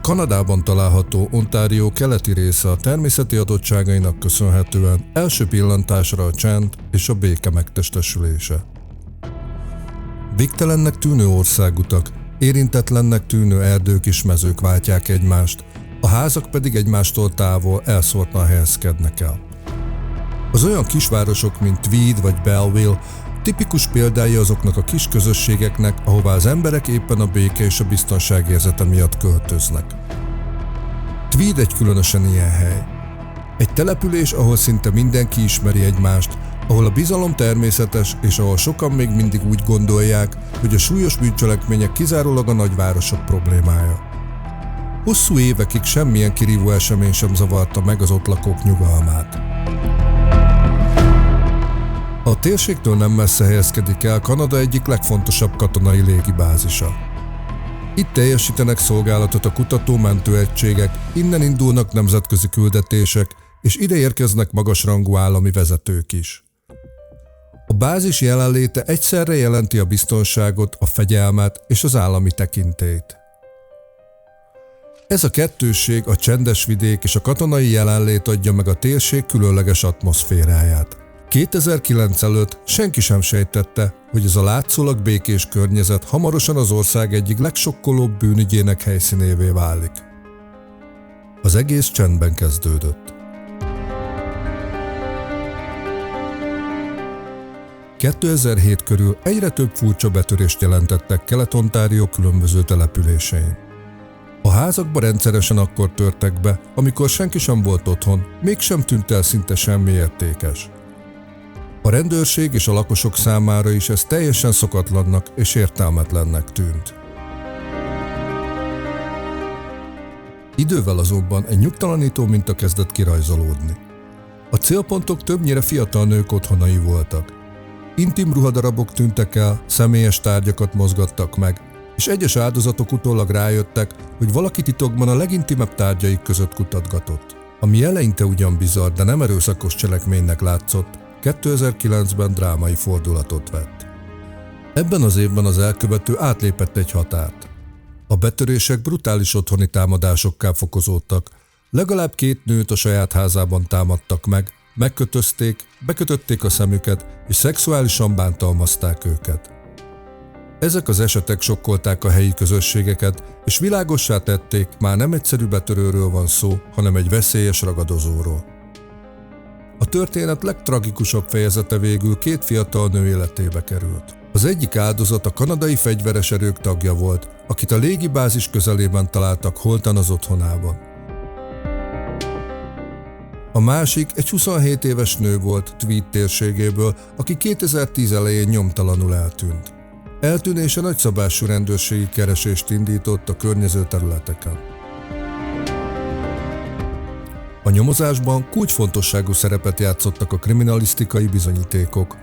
Kanadában található Ontario keleti része a természeti adottságainak köszönhetően első pillantásra a csend és a béke megtestesülése. Végtelennek tűnő országutak, érintetlennek tűnő erdők és mezők váltják egymást, a házak pedig egymástól távol elszórtan helyezkednek el. Az olyan kisvárosok, mint Tweed vagy Belleville tipikus példái azoknak a kis közösségeknek, ahová az emberek éppen a béke és a biztonság érzete miatt költöznek. Tweed egy különösen ilyen hely. Egy település, ahol szinte mindenki ismeri egymást, ahol a bizalom természetes, és ahol sokan még mindig úgy gondolják, hogy a súlyos bűncselekmények kizárólag a nagyvárosok problémája. Hosszú évekig semmilyen kirívó esemény sem zavarta meg az ott lakók nyugalmát. A térségtől nem messze helyezkedik el Kanada egyik legfontosabb katonai légibázisa. Itt teljesítenek szolgálatot a kutató-mentő egységek, innen indulnak nemzetközi küldetések, és ide érkeznek magasrangú állami vezetők is. A bázis jelenléte egyszerre jelenti a biztonságot, a fegyelmet és az állami tekintélyt. Ez a kettősség, a csendes vidék és a katonai jelenlét adja meg a térség különleges atmoszféráját. 2009 előtt senki sem sejtette, hogy ez a látszólag békés környezet hamarosan az ország egyik legsokkolóbb bűnügyének helyszínévé válik. Az egész csendben kezdődött. 2007 körül egyre több furcsa betörést jelentettek Kelet-Ontario különböző településein. A házakba rendszeresen akkor törtek be, amikor senki sem volt otthon, mégsem tűnt el szinte semmi értékes. A rendőrség és a lakosok számára is ez teljesen szokatlannak és értelmetlennek tűnt. Idővel azonban egy nyugtalanító minta kezdett kirajzolódni. A célpontok többnyire fiatal nők otthonai voltak. Intim ruhadarabok tűntek el, személyes tárgyakat mozgattak meg, és egyes áldozatok utólag rájöttek, hogy valaki titokban a legintimebb tárgyaik között kutatgatott. Ami eleinte ugyan bizarr, de nem erőszakos cselekménynek látszott, 2009-ben drámai fordulatot vett. Ebben az évben az elkövető átlépett egy határt. A betörések brutális otthoni támadásokká fokozódtak, legalább 2 nőt a saját házában támadtak meg, megkötözték, bekötötték a szemüket és szexuálisan bántalmazták őket. Ezek az esetek sokkolták a helyi közösségeket, és világossá tették, már nem egyszerű betörőről van szó, hanem egy veszélyes ragadozóról. A történet legtragikusabb fejezete végül 2 fiatal nő életébe került. Az egyik áldozat a kanadai fegyveres erők tagja volt, akit a légibázis közelében találtak holtan az otthonában. A másik egy 27 éves nő volt Tweed térségéből, aki 2010 elején nyomtalanul eltűnt. Eltűnése nagyszabású rendőrségi keresést indított a környező területeken. A nyomozásban kulcsfontosságú szerepet játszottak a kriminalisztikai bizonyítékok,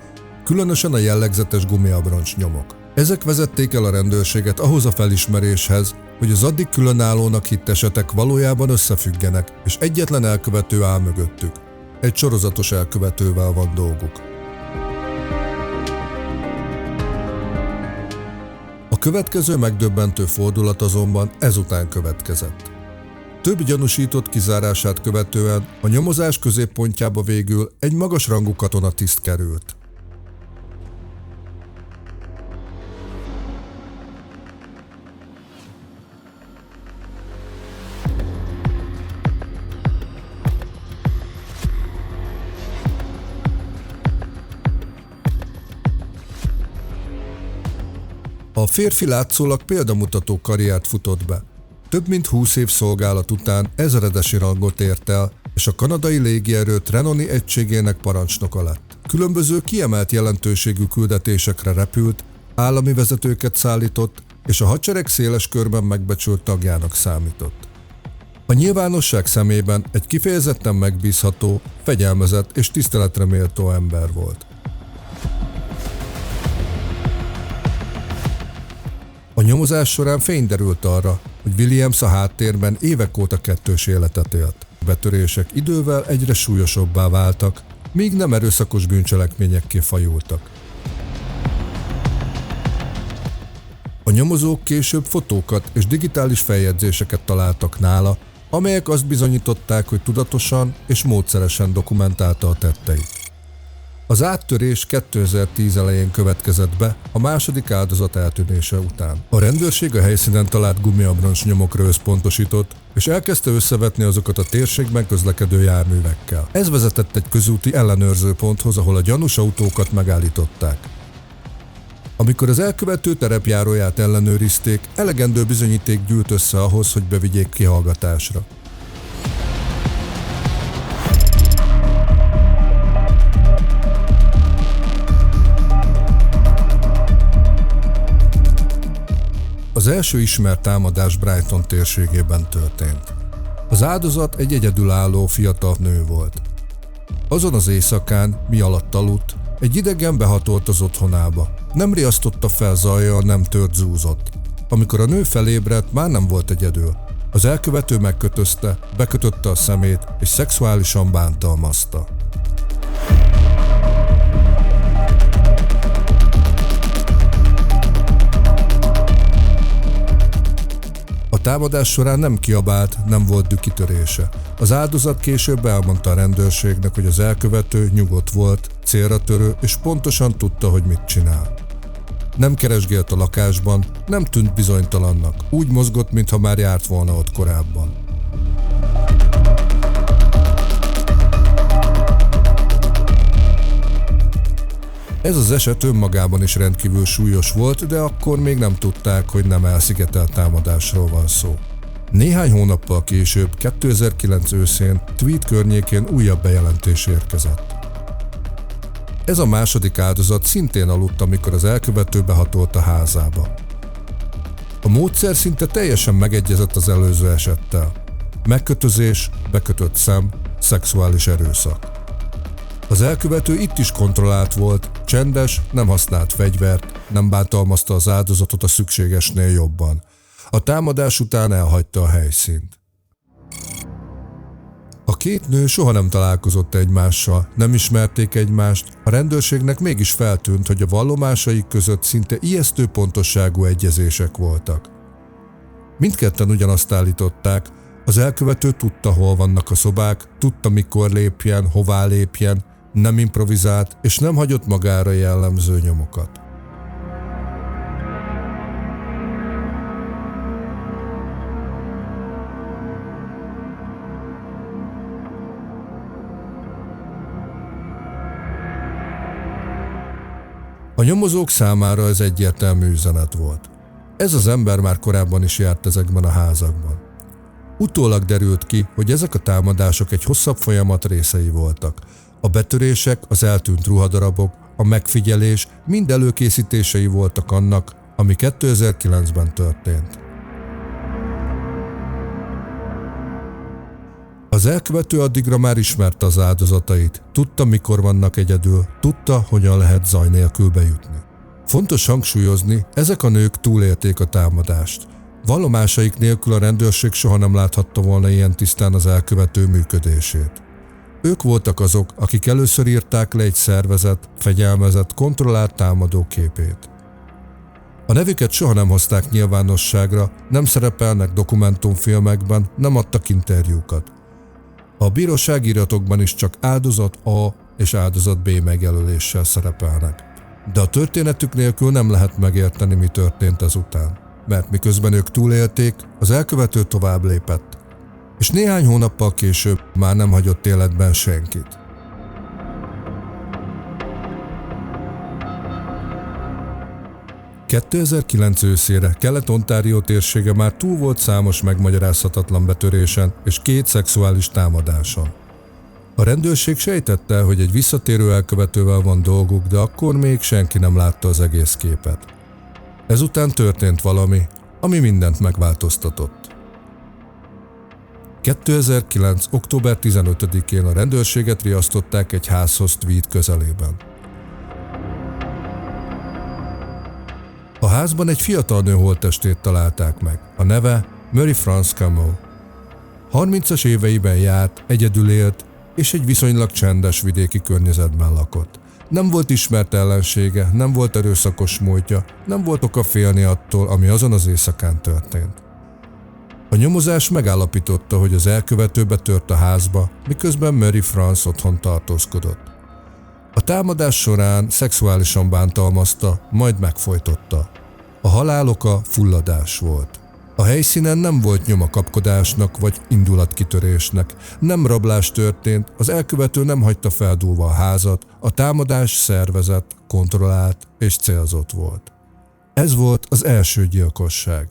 különösen a jellegzetes gumiabroncs nyomok. Ezek vezették el a rendőrséget ahhoz a felismeréshez, hogy az addig különállónak hitt esetek valójában összefüggenek, és egyetlen elkövető áll mögöttük. Egy sorozatos elkövetővel van dolguk. A következő megdöbbentő fordulat azonban ezután következett. Több gyanúsított kizárását követően a nyomozás középpontjába végül egy magasrangú katonatiszt került. A férfi látszólag példamutató karriert futott be. Több mint 20 év szolgálat után ezredesi rangot ért el, és a Kanadai Légierő Trianoni egységének parancsnoka lett. Különböző kiemelt jelentőségű küldetésekre repült, állami vezetőket szállított, és a hadsereg széles körben megbecsült tagjának számított. A nyilvánosság szemében egy kifejezetten megbízható, fegyelmezett és tiszteletre méltó ember volt. A nyomozás során fény derült arra, hogy Williams a háttérben évek óta kettős életet élt. A betörések idővel egyre súlyosabbá váltak, míg nem erőszakos bűncselekményekké fajultak. A nyomozók később fotókat és digitális feljegyzéseket találtak nála, amelyek azt bizonyították, hogy tudatosan és módszeresen dokumentálta a tetteit. Az áttörés 2010 elején következett be a második áldozat eltűnése után. A rendőrség a helyszínen talált gumiabroncs nyomokra összpontosított, és elkezdte összevetni azokat a térségben közlekedő járművekkel. Ez vezetett egy közúti ellenőrzőponthoz, ahol a gyanús autókat megállították. Amikor az elkövető terepjáróját ellenőrizték, elegendő bizonyíték gyűlt össze ahhoz, hogy bevigyék kihallgatásra. Az első ismert támadás Brighton térségében történt. Az áldozat egy egyedülálló fiatal nő volt. Azon az éjszakán, mi alatt aludt, egy idegen behatolt az otthonába. Nem riasztotta fel zajjal, nem tört zúzott. Amikor a nő felébredt, már nem volt egyedül. Az elkövető megkötözte, bekötötte a szemét és szexuálisan bántalmazta. A támadás során nem kiabált, nem volt dühkitörése. Az áldozat később elmondta a rendőrségnek, hogy az elkövető nyugodt volt, célra törő, és pontosan tudta, hogy mit csinál. Nem keresgélt a lakásban, nem tűnt bizonytalannak, úgy mozgott, mintha már járt volna ott korábban. Ez az eset önmagában is rendkívül súlyos volt, de akkor még nem tudták, hogy nem elszigetelt támadásról van szó. Néhány hónappal később, 2009 őszén, Tweed környékén újabb bejelentés érkezett. Ez a második áldozat szintén aludt, amikor az elkövető behatolt a házába. A módszer szinte teljesen megegyezett az előző esettel. Megkötözés, bekötött szem, szexuális erőszak. Az elkövető itt is kontrollált volt, csendes, nem használt fegyvert, nem bántalmazta az áldozatot a szükségesnél jobban. A támadás után elhagyta a helyszínt. A két nő soha nem találkozott egymással, nem ismerték egymást, a rendőrségnek mégis feltűnt, hogy a vallomásaik között szinte ijesztő pontosságú egyezések voltak. Mindketten ugyanazt állították, az elkövető tudta, hol vannak a szobák, tudta, mikor lépjen, hová lépjen, nem improvizált és nem hagyott magára jellemző nyomokat. A nyomozók számára ez egyértelmű üzenet volt. Ez az ember már korábban is járt ezekben a házakban. Utólag derült ki, hogy ezek a támadások egy hosszabb folyamat részei voltak. A betörések, az eltűnt ruhadarabok, a megfigyelés mind előkészítései voltak annak, ami 2009-ben történt. Az elkövető addigra már ismerte az áldozatait, tudta, mikor vannak egyedül, tudta, hogyan lehet zaj nélkül bejutni. Fontos hangsúlyozni, ezek a nők túlélték a támadást. Vallomásaik nélkül a rendőrség soha nem láthatta volna ilyen tisztán az elkövető működését. Ők voltak azok, akik először írták le egy szervezett, fegyelmezett, kontrollált támadó képét. A nevüket soha nem hozták nyilvánosságra, nem szerepelnek dokumentumfilmekben, nem adtak interjúkat. A bírósági iratokban is csak áldozat A és áldozat B megjelöléssel szerepelnek. De a történetük nélkül nem lehet megérteni, mi történt ezután. Mert miközben ők túlélték, az elkövető tovább lépett, és néhány hónappal később már nem hagyott életben senkit. ...2009 őszére Kelet-Ontárió térsége már túl volt számos megmagyarázhatatlan betörésen és 2 szexuális támadáson. A rendőrség sejtette, hogy egy visszatérő elkövetővel van dolguk, de akkor még senki nem látta az egész képet. Ezután történt valami, ami mindent megváltoztatott. 2009. október 15-én a rendőrséget riasztották egy házhoz Tweed közelében. A házban egy fiatal nő holttestét találták meg. A neve Mary France Camo. 30-as éveiben járt, egyedül élt, és egy viszonylag csendes vidéki környezetben lakott. Nem volt ismert ellensége, nem volt erőszakos múltja, nem volt oka félni attól, ami azon az éjszakán történt. A nyomozás megállapította, hogy az elkövető betört a házba, miközben Mary France otthon tartózkodott. A támadás során szexuálisan bántalmazta, majd megfojtotta. A halál oka fulladás volt. A helyszínen nem volt nyoma kapkodásnak vagy indulatkitörésnek, nem rablás történt, az elkövető nem hagyta feldúlva a házat, a támadás szervezett, kontrollált és célzott volt. Ez volt az első gyilkosság.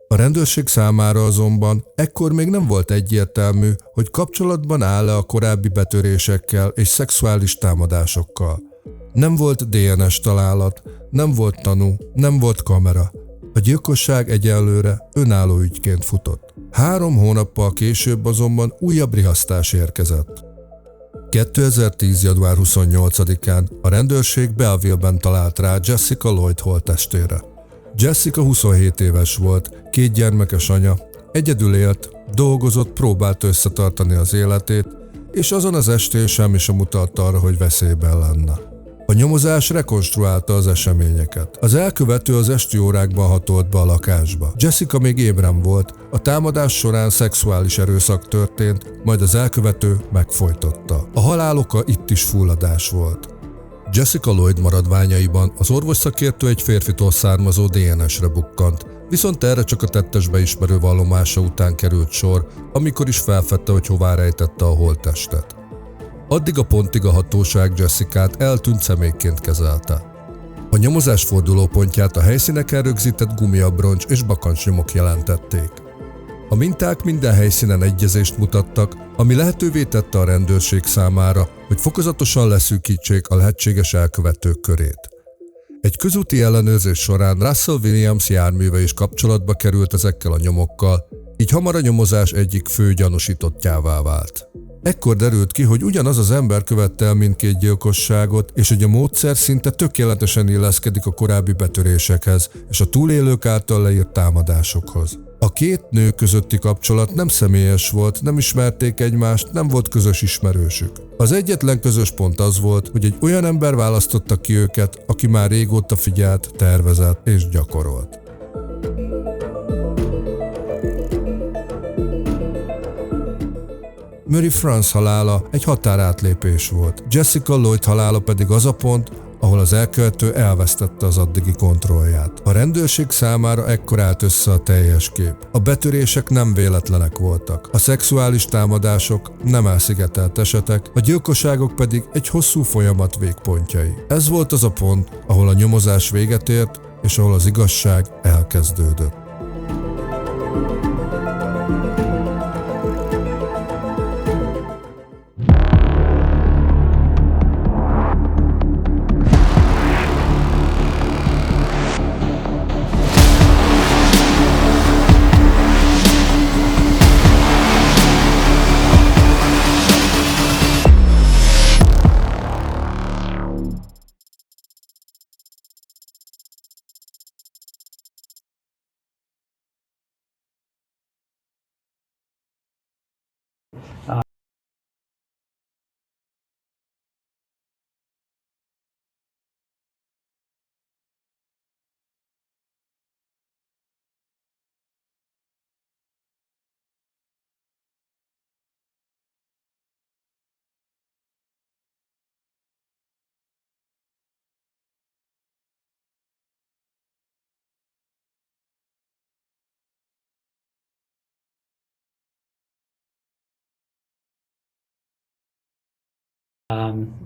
A rendőrség számára azonban ekkor még nem volt egyértelmű, hogy kapcsolatban áll-e a korábbi betörésekkel és szexuális támadásokkal. Nem volt DNS találat, nem volt tanú, nem volt kamera. A gyilkosság egyelőre önálló ügyként futott. 3 hónappal később azonban újabb riasztás érkezett. 2010. január 28-án a rendőrség Belleville-ben talált rá Jessica Lloyd holttestére. Jessica 27 éves volt, 2 gyermekes anya, egyedül élt, dolgozott, próbált összetartani az életét, és azon az estén semmi sem utalt arra, hogy veszélyben lenne. A nyomozás rekonstruálta az eseményeket. Az elkövető az esti órákban hatolt be a lakásba. Jessica még ébren volt, a támadás során szexuális erőszak történt, majd az elkövető megfojtotta. A halál oka itt is fulladás volt. Jessica Lloyd maradványaiban az orvosszakértő egy férfitól származó DNS-re bukkant, viszont erre csak a tettes beismerő vallomása után került sor, amikor is felfedte, hogy hová rejtette a holttestet. Addig a pontig a hatóság Jessicát eltűnt személyként kezelte. A nyomozás fordulópontját a helyszíneken rögzített gumiabroncs és bakancsnyomok jelentették. A minták minden helyszínen egyezést mutattak, ami lehetővé tette a rendőrség számára, hogy fokozatosan leszűkítsék a lehetséges elkövetők körét. Egy közúti ellenőrzés során Russell Williams járműve is kapcsolatba került ezekkel a nyomokkal, így hamar a nyomozás egyik fő gyanúsítottjává vált. Ekkor derült ki, hogy ugyanaz az ember követte el mindkét gyilkosságot, és hogy a módszer szinte tökéletesen illeszkedik a korábbi betörésekhez és a túlélők által leírt támadásokhoz. A 2 nő közötti kapcsolat nem személyes volt, nem ismerték egymást, nem volt közös ismerősük. Az egyetlen közös pont az volt, hogy egy olyan ember választotta ki őket, aki már régóta figyelt, tervezett és gyakorolt. Mary France halála egy határátlépés volt. Jessica Lloyd halála pedig az a pont, ahol az elkövető elvesztette az addigi kontrollját. A rendőrség számára ekkor állt össze a teljes kép. A betörések nem véletlenek voltak, a szexuális támadások nem elszigetelt esetek, a gyilkosságok pedig egy hosszú folyamat végpontjai. Ez volt az a pont, ahol a nyomozás véget ért, és ahol az igazság elkezdődött.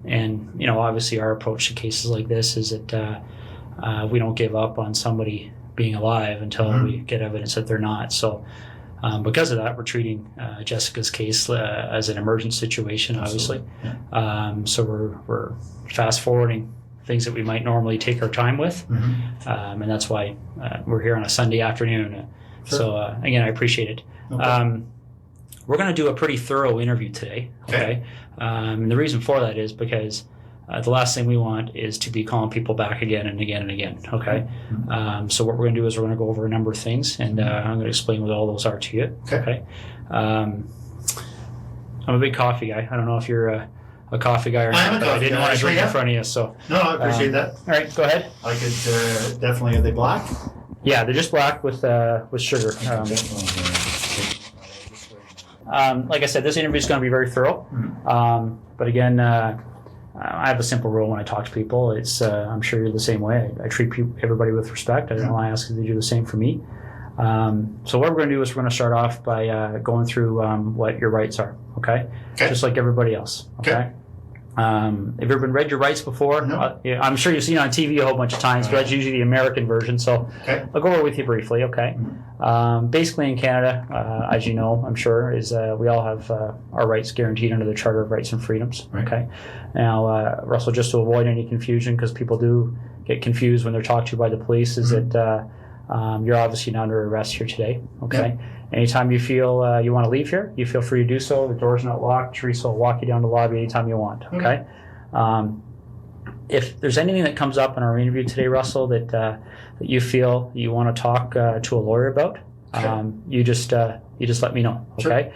And, you know, obviously our approach to cases like this is that we don't give up on somebody being alive until we get evidence that they're not. So because of that, we're treating Jessica's case as an emergent situation, obviously. So we're fast forwarding things that we might normally take our time with. And that's why we're here on a Sunday afternoon. Sure. So again, I appreciate it. Okay. We're going to do a pretty thorough interview today. Okay. And the reason for that is because the last thing we want is to be calling people back again and again and again. Okay. So what we're going to do is we're going to go over a number of things, and I'm going to explain what all those are to you. Okay. I'm a big coffee guy. I don't know if you're a coffee guy or not, but I didn't want to drink in front of you. So No, I appreciate that. All right, go ahead. I could definitely. Are they black? Yeah, they're just black with sugar. Like I said, this interview is going to be very thorough. But again, I have a simple rule when I talk to people. It's I'm sure you're the same way. I treat everybody with respect. I don't want to ask if they do the same for me. So what we're going to do is we're going to start off by going through what your rights are. Okay? Just like everybody else. Okay. Have you ever read your rights before? No. Yeah, I'm sure you've seen it on TV a whole bunch of times, but that's usually the American version. So I'll go over it with you briefly, okay? Basically in Canada, as you know, I'm sure, is we all have our rights guaranteed under the Charter of Rights and Freedoms, okay? Now, Russell, just to avoid any confusion, because people do get confused when they're talked to by the police, is that you're obviously not under arrest here today, okay? Anytime you feel you want to leave here, you feel free to do so. The door's not locked. Teresa will walk you down the lobby anytime you want, okay? If there's anything that comes up in our interview today, Russell, that you feel you want to talk to a lawyer about, you just let me know, okay?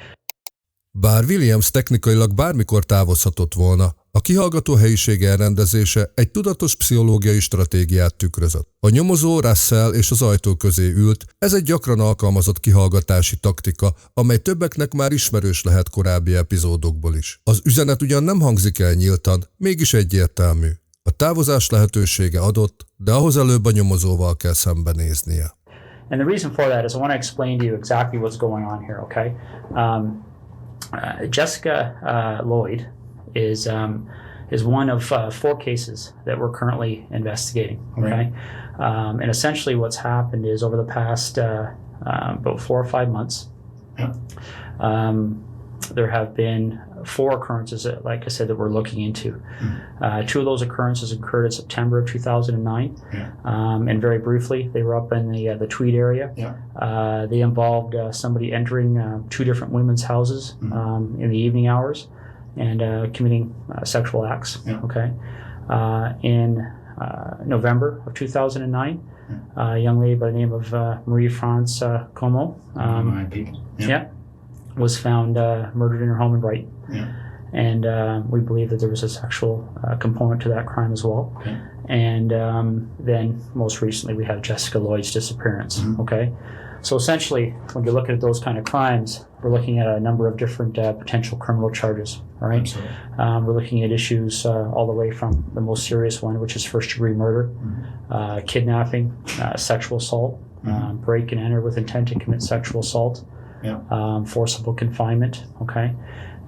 Bár Williams technikailag bármikor távozhatott volna, a kihallgató helyiség elrendezése egy tudatos pszichológiai stratégiát tükrözött. A nyomozó Russell és az ajtó közé ült, ez egy gyakran alkalmazott kihallgatási taktika, amely többeknek már ismerős lehet korábbi epizódokból is. Az üzenet ugyan nem hangzik el nyíltan, mégis egyértelmű. A távozás lehetősége adott, de ahhoz előbb a nyomozóval kell szembenéznie. And the reason for that is I want to explain to you exactly what's going on here, okay? Jessica Lloyd is one of 4 cases that we're currently investigating. Okay, and essentially what's happened is over the past about 4 or 5 months, there have been 4 occurrences that, like I said, that we're looking into. 2 of those occurrences occurred in September of 2009, and very briefly, they were up in the Tweed area. They involved somebody entering 2 different women's houses in the evening hours and committing sexual acts. Okay, in November of 2009, a young lady by the name of Marie-France Como, was found murdered in her home in Brighton. And we believe that there was a sexual component to that crime as well. And then most recently we have Jessica Lloyd's disappearance. Okay, so essentially when you're looking at those kind of crimes, we're looking at a number of different potential criminal charges. All right, we're looking at issues all the way from the most serious one, which is first-degree murder, kidnapping, sexual assault, break and enter with intent to commit sexual assault, forcible confinement, okay?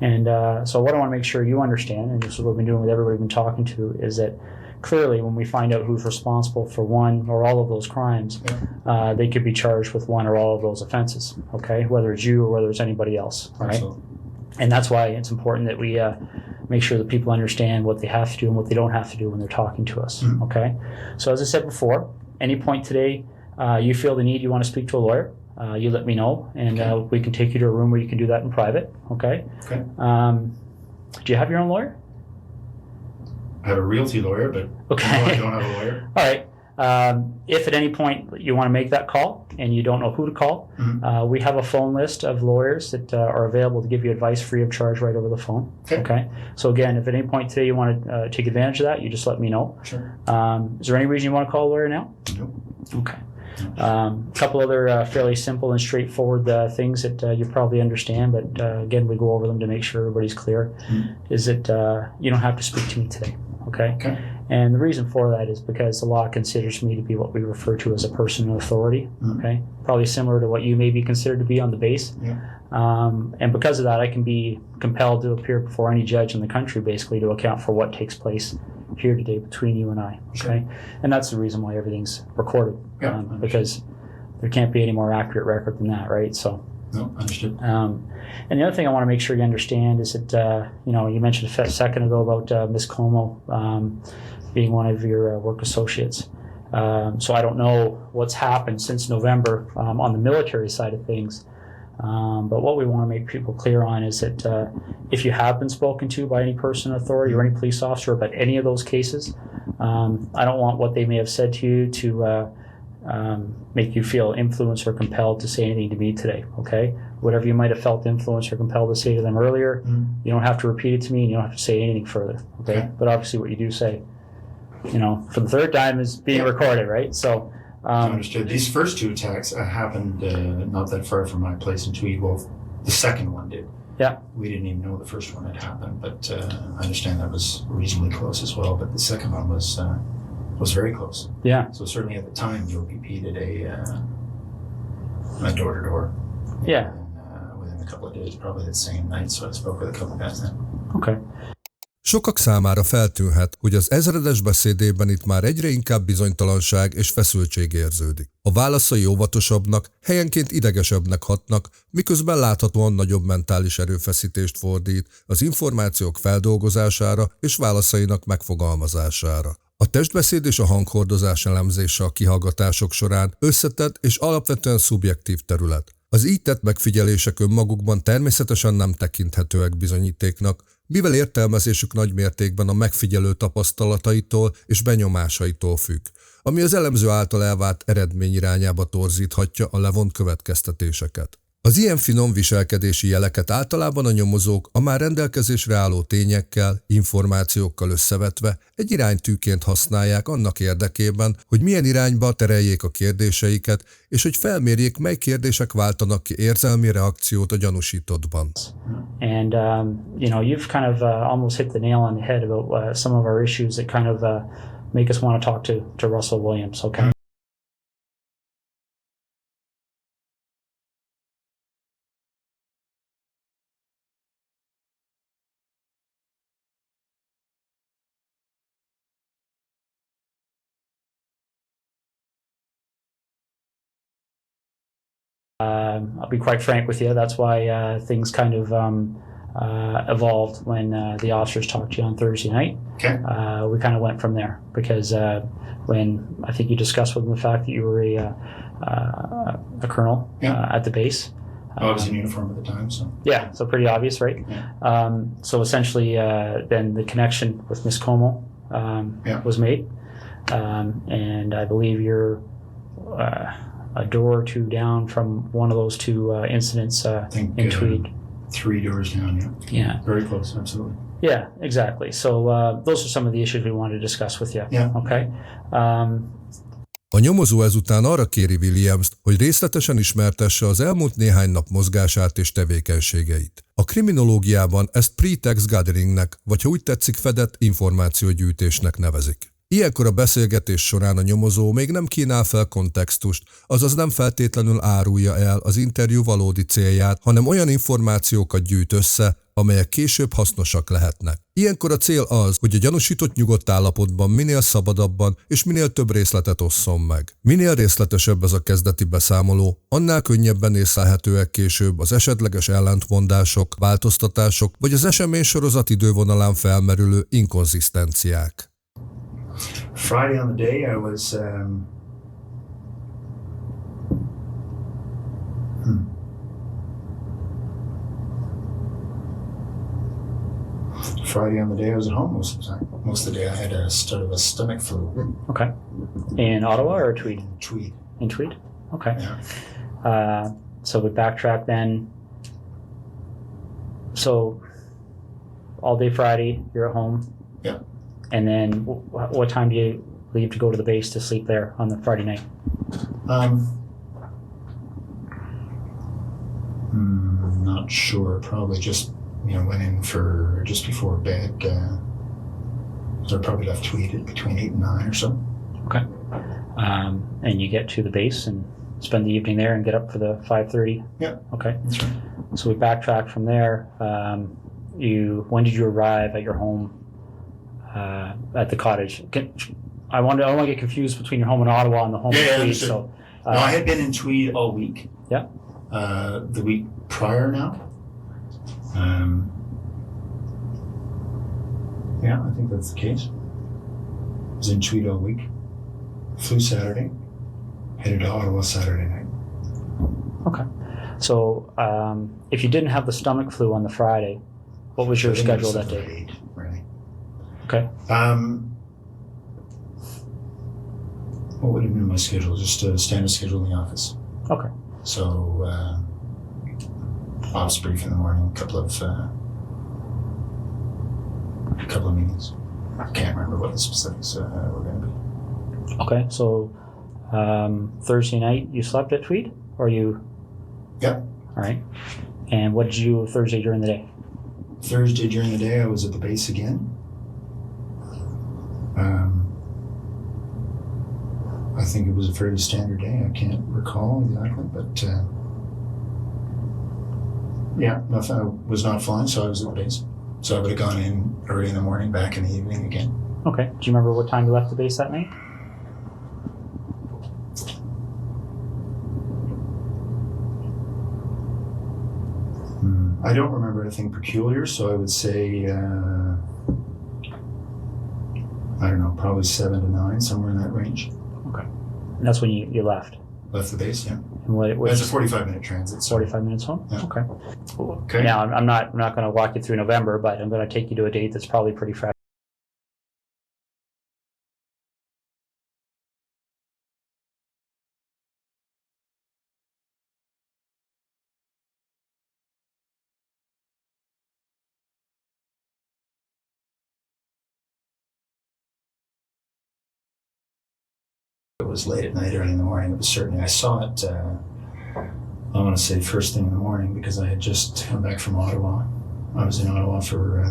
And so what I want to make sure you understand, and this is what we've been doing with everybody we've been talking to, is that clearly when we find out who's responsible for one or all of those crimes, they could be charged with one or all of those offenses, okay? Whether it's you or whether it's anybody else, all right? And that's why it's important that we make sure that people understand what they have to do and what they don't have to do when they're talking to us, okay? So as I said before, any point today you feel the need, you want to speak to a lawyer, you let me know, and we can take you to a room where you can do that in private, okay? Do you have your own lawyer? I have a realty lawyer, but no, I don't have a lawyer. All right. If at any point you want to make that call and you don't know who to call, we have a phone list of lawyers that are available to give you advice free of charge right over the phone. Okay. So again, if at any point today you want to take advantage of that, you just let me know. Is there any reason you want to call a lawyer now? No. Okay. A couple other fairly simple and straightforward things that you probably understand, but again, we go over them to make sure everybody's clear, is that you don't have to speak to me today, okay? And the reason for that is because the law considers me to be what we refer to as a person in authority, okay? Probably similar to what you may be considered to be on the base. And because of that, I can be compelled to appear before any judge in the country, basically, to account for what takes place here today between you and I, okay? And that's the reason why everything's recorded, because there can't be any more accurate record than that, right? So, understood. And the other thing I want to make sure you understand is that, you mentioned a second ago about Ms. Como being one of your work associates. So I don't know what's happened since November on the military side of things. But what we want to make people clear on is that if you have been spoken to by any person in authority or any police officer about any of those cases, I don't want what they may have said to you to make you feel influenced or compelled to say anything to me today, okay? whatever you might have felt influenced or compelled to say to them earlier, you don't have to repeat it to me, and you don't have to say anything further. Okay. But obviously, what you do say, for the third time is being recorded, right? So. Understood. These first two attacks happened not that far from my place in Tweed. Well, the second one did. Yeah. We didn't even know the first one had happened, but I understand that was reasonably close as well. But the second one was very close. Yeah. So certainly at the time, the OPP did a door-to-door. Yeah. And, within a couple of days, probably the same night. So I spoke with a couple of guys then. Okay. Sokak számára feltűnhet, hogy az ezredes beszédében itt már egyre inkább bizonytalanság és feszültség érződik. A válaszai óvatosabbnak, helyenként idegesebbnek hatnak, miközben láthatóan nagyobb mentális erőfeszítést fordít az információk feldolgozására és válaszainak megfogalmazására. A testbeszéd és a hanghordozás elemzése a kihallgatások során összetett és alapvetően szubjektív terület. Az így tett megfigyelések önmagukban természetesen nem tekinthetőek bizonyítéknak, mivel értelmezésük nagy mértékben a megfigyelő tapasztalataitól és benyomásaitól függ, ami az elemző által elvárt eredmény irányába torzíthatja a levont következtetéseket. Az ilyen finom viselkedési jeleket általában a nyomozók a már rendelkezésre álló tényekkel, információkkal összevetve egy iránytűként használják annak érdekében, hogy milyen irányba tereljék a kérdéseiket, és hogy felmérjék, mely kérdések váltanak ki érzelmi reakciót a gyanúsítottban. And you've kind of almost hit the nail on the head about some of our issues that kind of make us want to talk to Russell Williams, okay? I'll be quite frank with you. That's why things kind of evolved when the officers talked to you on Thursday night. Okay. We kind of went from there because when I think you discussed with them the fact that you were a colonel at the base. I was in uniform at the time, so. Yeah, so pretty obvious, right? Yeah. So essentially, then the connection with Miss Como was made, and I believe you're a door or two down from one of those two incidents in Tweed. 3 doors down, yeah. Yeah. Very close, absolutely. Yeah, exactly. So those are some of the issues we wanted to discuss with you. Yeah. Okay. A nyomozó ezután arra kéri Williamst, hogy részletesen ismertesse az elmúlt néhány nap mozgását és tevékenységeit. A kriminológiában ezt pretext gatheringnek, vagy ha úgy tetszik, fedett információgyűjtésnek nevezik. Ilyenkor a beszélgetés során a nyomozó még nem kínál fel kontextust, azaz nem feltétlenül árulja el az interjú valódi célját, hanem olyan információkat gyűjt össze, amelyek később hasznosak lehetnek. Ilyenkor a cél az, hogy a gyanúsított nyugodt állapotban minél szabadabban és minél több részletet osszon meg. Minél részletesebb ez a kezdeti beszámoló, annál könnyebben észlelhetőek később az esetleges ellentmondások, változtatások vagy az eseménysorozat idővonalán felmerülő inkonzisztenciák. Friday on the day, I was Friday on the day I was at home most of the time. Most of the day I had a stomach flu. Okay. In Ottawa or Tweed? Tweed. In Tweed? Okay. Yeah. So we backtrack then. So all day Friday, you're at home. Yeah. And then what time do you leave to go to the base to sleep there on the Friday night? Not sure. Probably just went in for just before bed. So I probably left Tweed at between 8 and 9 or so. Okay. And you get to the base and spend the evening there and get up for the 5:30. Yeah. Okay. That's right. So we backtrack from there. When did you arrive at your home? At the cottage. I don't want to get confused between your home in Ottawa and the home in Tweed. So, no, I had been in Tweed all week. Yeah. The week prior now. Yeah, I think that's the case. I was in Tweed all week. Flew Saturday. Headed to Ottawa Saturday night. Okay. So if you didn't have the stomach flu on the Friday, what was your schedule that day? 8, really. Okay. What would have been my schedule? Just a standard schedule in the office. Okay. So ops brief in the morning, a couple of meetings. I can't remember what the specifics were going to be. Okay, so Thursday night you slept at Tweed, or you? Yep. All right. And what did you do Thursday during the day? Thursday during the day, I was at the base again. I think it was a fairly standard day. I can't recall exactly, but yeah, nothing. I was not flying, so I was at the base. So I would have gone in early in the morning, back in the evening again. Okay. Do you remember what time you left the base that night? I don't remember anything peculiar, so I would say, I don't know, probably 7 to 9, somewhere in that range. Okay. And that's when you left? Left the base, yeah. And what That's a 45-minute transit. So. 45 minutes home? Yeah. Okay. Okay. Now, I'm not going to walk you through November, but I'm going to take you to a date that's probably pretty fresh. It was late at night, early in the morning. It was certainly, I saw it, I want to say first thing in the morning, because I had just come back from Ottawa. I was in Ottawa for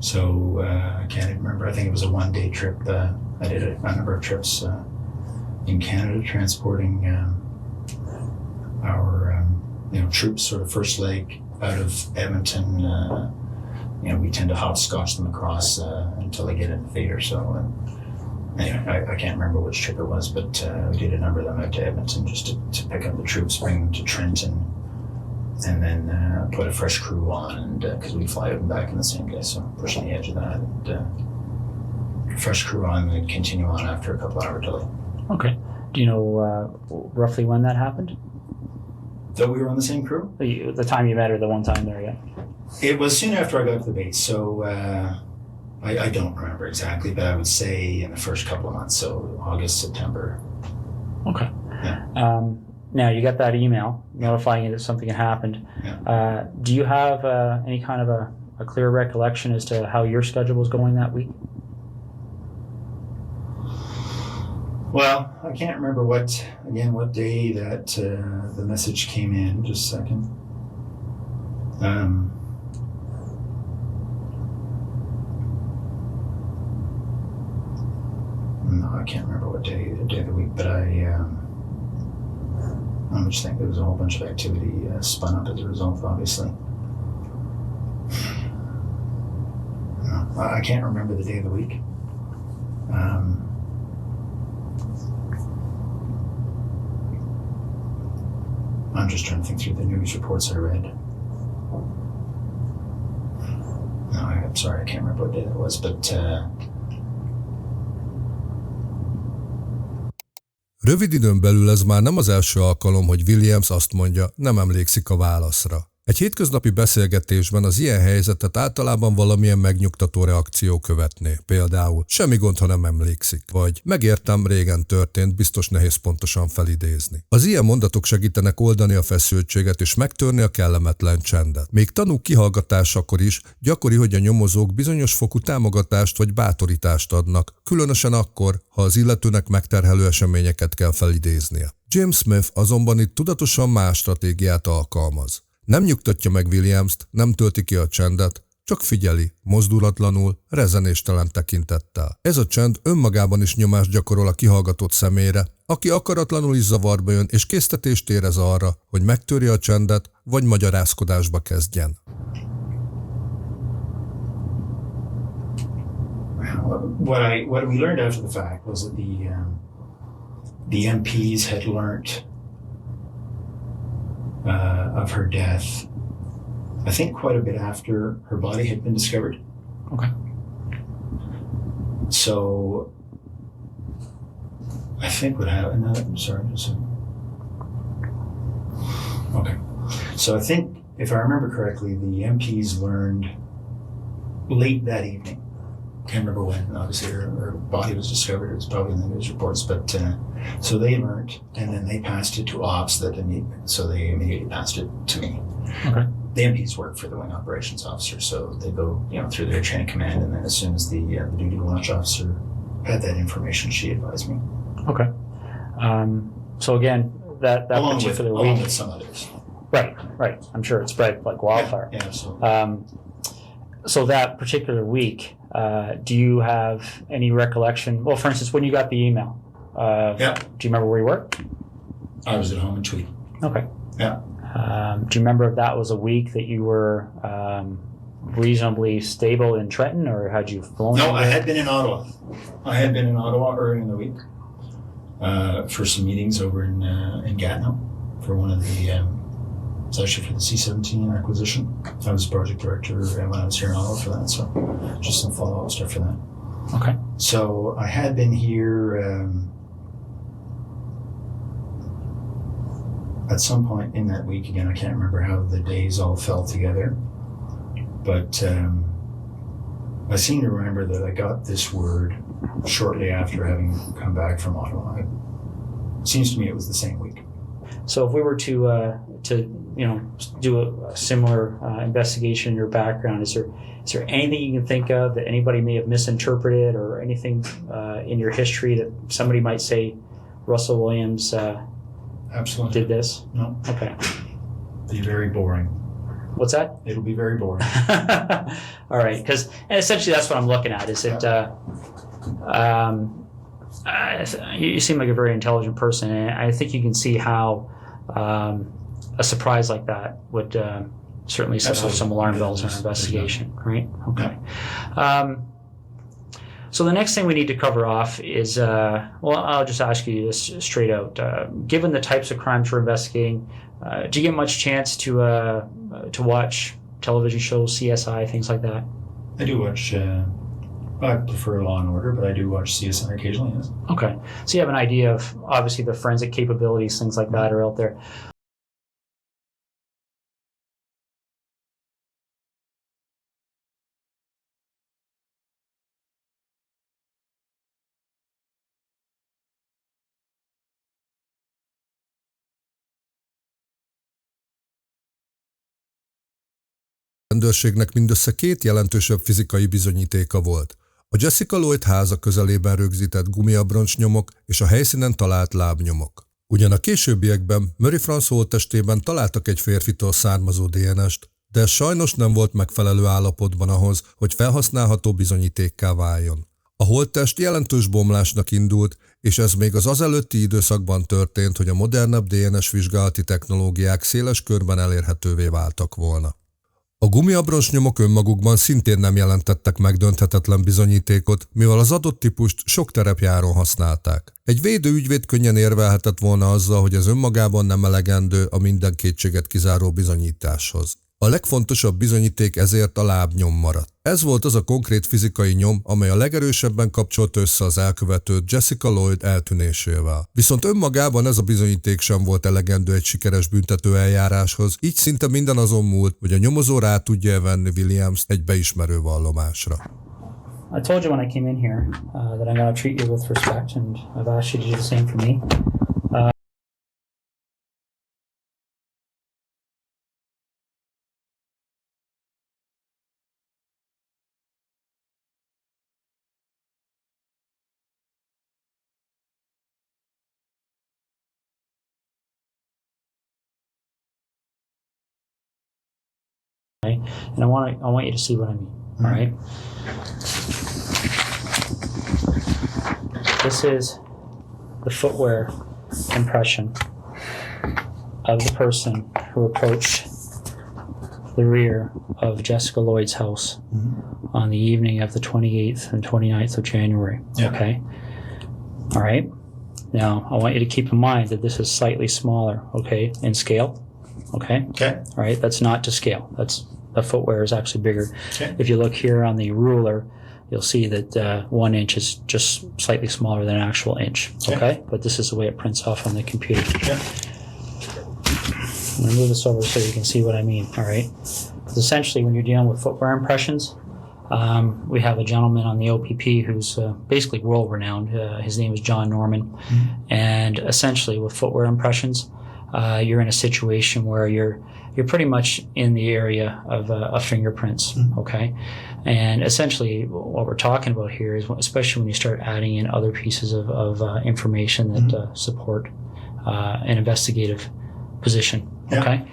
so I can't even remember. I think it was a one-day trip. I did a number of trips in Canada, transporting our troops. Sort of first leg out of Edmonton. We tend to hopscotch them across until they get into theater. So anyway, I can't remember which trip it was, but we did a number of them out to Edmonton just to pick up the troops, bring them to Trenton. And then put a fresh crew on, and because we fly out and back in the same day, so pushing the edge of that. And fresh crew on, and continue on after a couple hour delay. Okay. Do you know roughly when that happened? That we were on the same crew? The time you met, or the one time there, yeah? It was soon after I got to the base, so I don't remember exactly, but I would say in the first couple of months, so August, September. Okay. Yeah. Now, you got that email notifying you that something had happened. Yeah. Do you have any kind of a clear recollection as to how your schedule was going that week? Well, I can't remember what day that the message came in. Just a second. No, I can't remember what day of the week, but I just think there was a whole bunch of activity spun up as a result, obviously. No, I can't remember the day of the week. I'm just trying to think through the news reports I read. No, I'm sorry, I can't remember what day that was, but... Rövid időn belül ez már nem az első alkalom, hogy Williams azt mondja, nem emlékszik a válaszra. Egy hétköznapi beszélgetésben az ilyen helyzetet általában valamilyen megnyugtató reakció követné. Például semmi gond, ha nem emlékszik. Vagy megértem, régen történt, biztos nehéz pontosan felidézni. Az ilyen mondatok segítenek oldani a feszültséget és megtörni a kellemetlen csendet. Még tanúk kihallgatásakor is gyakori, hogy a nyomozók bizonyos fokú támogatást vagy bátorítást adnak, különösen akkor, ha az illetőnek megterhelő eseményeket kell felidéznie. James Smith azonban itt tudatosan más stratégiát alkalmaz. Nem nyugtatja meg Williamst, nem tölti ki a csendet, csak figyeli, mozdulatlanul, rezenéstelen tekintettel. Ez a csend önmagában is nyomást gyakorol a kihallgatott személyre, aki akaratlanul is zavarba jön és késztetést érez arra, hogy megtörje a csendet, vagy magyarázkodásba kezdjen. What we learned after the fact was that the MPs had learnt of her death I think quite a bit after her body had been discovered. Okay. So I think what happened, okay. So I think, if I remember correctly, the MPs learned late that evening. Can't remember when, obviously her body was discovered. It was probably in the news reports, but so they learned, and then they passed it to ops so they immediately passed it to me. Okay. The MPs work for the wing operations officer, so they go, through their chain of command, and then as soon as the duty watch officer had that information, she advised me. Okay. So again, that particular week, along with some others. Right. I'm sure it spread like wildfire. Yeah, absolutely. So that particular week, do you have any recollection? Well, for instance, when you got the email, do you remember where you were? I was at home in Tweed. Okay. Yeah. Do you remember if that was a week that you were reasonably stable in Trenton, or had you flown? No, I had been in Ottawa. Earlier in the week for some meetings over in Gatineau for one of the. It's actually for the C-17 acquisition. I was project director when I was here in Ottawa for that, so just some follow-up stuff for that. Okay. So I had been here at some point in that week. Again, I can't remember how the days all fell together, but I seem to remember that I got this word shortly after having come back from Ottawa. It seems to me it was the same week. So if we were to do a similar investigation in your background, is there anything you can think of that anybody may have misinterpreted, or anything in your history that somebody might say Russell Williams Absolutely did this? No. Okay. Be very boring. What's that? It'll be very boring. All right, because essentially that's what I'm looking at. Is it? You seem like a very intelligent person, and I think you can see how a surprise like that would certainly set off some alarm bells in our investigation, right? Okay. So the next thing we need to cover off is, I'll just ask you this straight out. Given the types of crimes we're investigating, do you get much chance to watch television shows, CSI, things like that? I do watch. I prefer Law and Order, but I do watch CSI occasionally, yes. Okay. So you have an idea of, obviously, the forensic capabilities, things like that are out there. A rendőrségnek mindössze 2 jelentősebb fizikai bizonyítéka volt. A Jessica Lloyd háza közelében rögzített gumiabroncsnyomok és a helyszínen talált lábnyomok. Ugyan a későbbiekben Murray France holttestében találtak egy férfitől származó DNS-t, de ez sajnos nem volt megfelelő állapotban ahhoz, hogy felhasználható bizonyítékká váljon. A holttest jelentős bomlásnak indult, és ez még az azelőtti időszakban történt, hogy a modernebb DNS vizsgálati technológiák széles körben elérhetővé váltak volna. A gumiabroncsnyomok önmagukban szintén nem jelentettek megdönthetetlen bizonyítékot, mivel az adott típust sok terepjáron használták. Egy védőügyvéd könnyen érvelhetett volna azzal, hogy ez önmagában nem elegendő a minden kétséget kizáró bizonyításhoz. A legfontosabb bizonyíték ezért a lábnyom maradt. Ez volt az a konkrét fizikai nyom, amely a legerősebben kapcsolta össze az elkövetőt Jessica Lloyd eltűnésével. Viszont önmagában ez a bizonyíték sem volt elegendő egy sikeres büntető eljáráshoz, így szinte minden azon múlt, hogy a nyomozó rá tudja venni Williams egy beismerő vallomásra. I told you when I came in here that I'm going to treat you with respect, and I've asked you to do the same for me. And I want you to see what I mean. All right. This is the footwear impression of the person who approached the rear of Jessica Lloyd's house on the evening of the 28th and 29th of January. Yeah. Okay. All right. Now, I want you to keep in mind that this is slightly smaller, okay, in scale. Okay. Okay. All right. That's not to scale. The footwear is actually bigger. Okay. If you look here on the ruler, you'll see that 1 inch is just slightly smaller than an actual inch. Okay. But this is the way it prints off on the computer. Yeah. I'm going to move this over so you can see what I mean. All right. Because essentially, when you're dealing with footwear impressions, we have a gentleman on the OPP who's basically world-renowned. His name is John Norman. Mm-hmm. And essentially, with footwear impressions, you're in a situation where you're pretty much in the area of fingerprints, mm-hmm. Okay? And essentially, what we're talking about here is, especially when you start adding in other pieces of information that mm-hmm. Support an investigative position, okay? Yeah.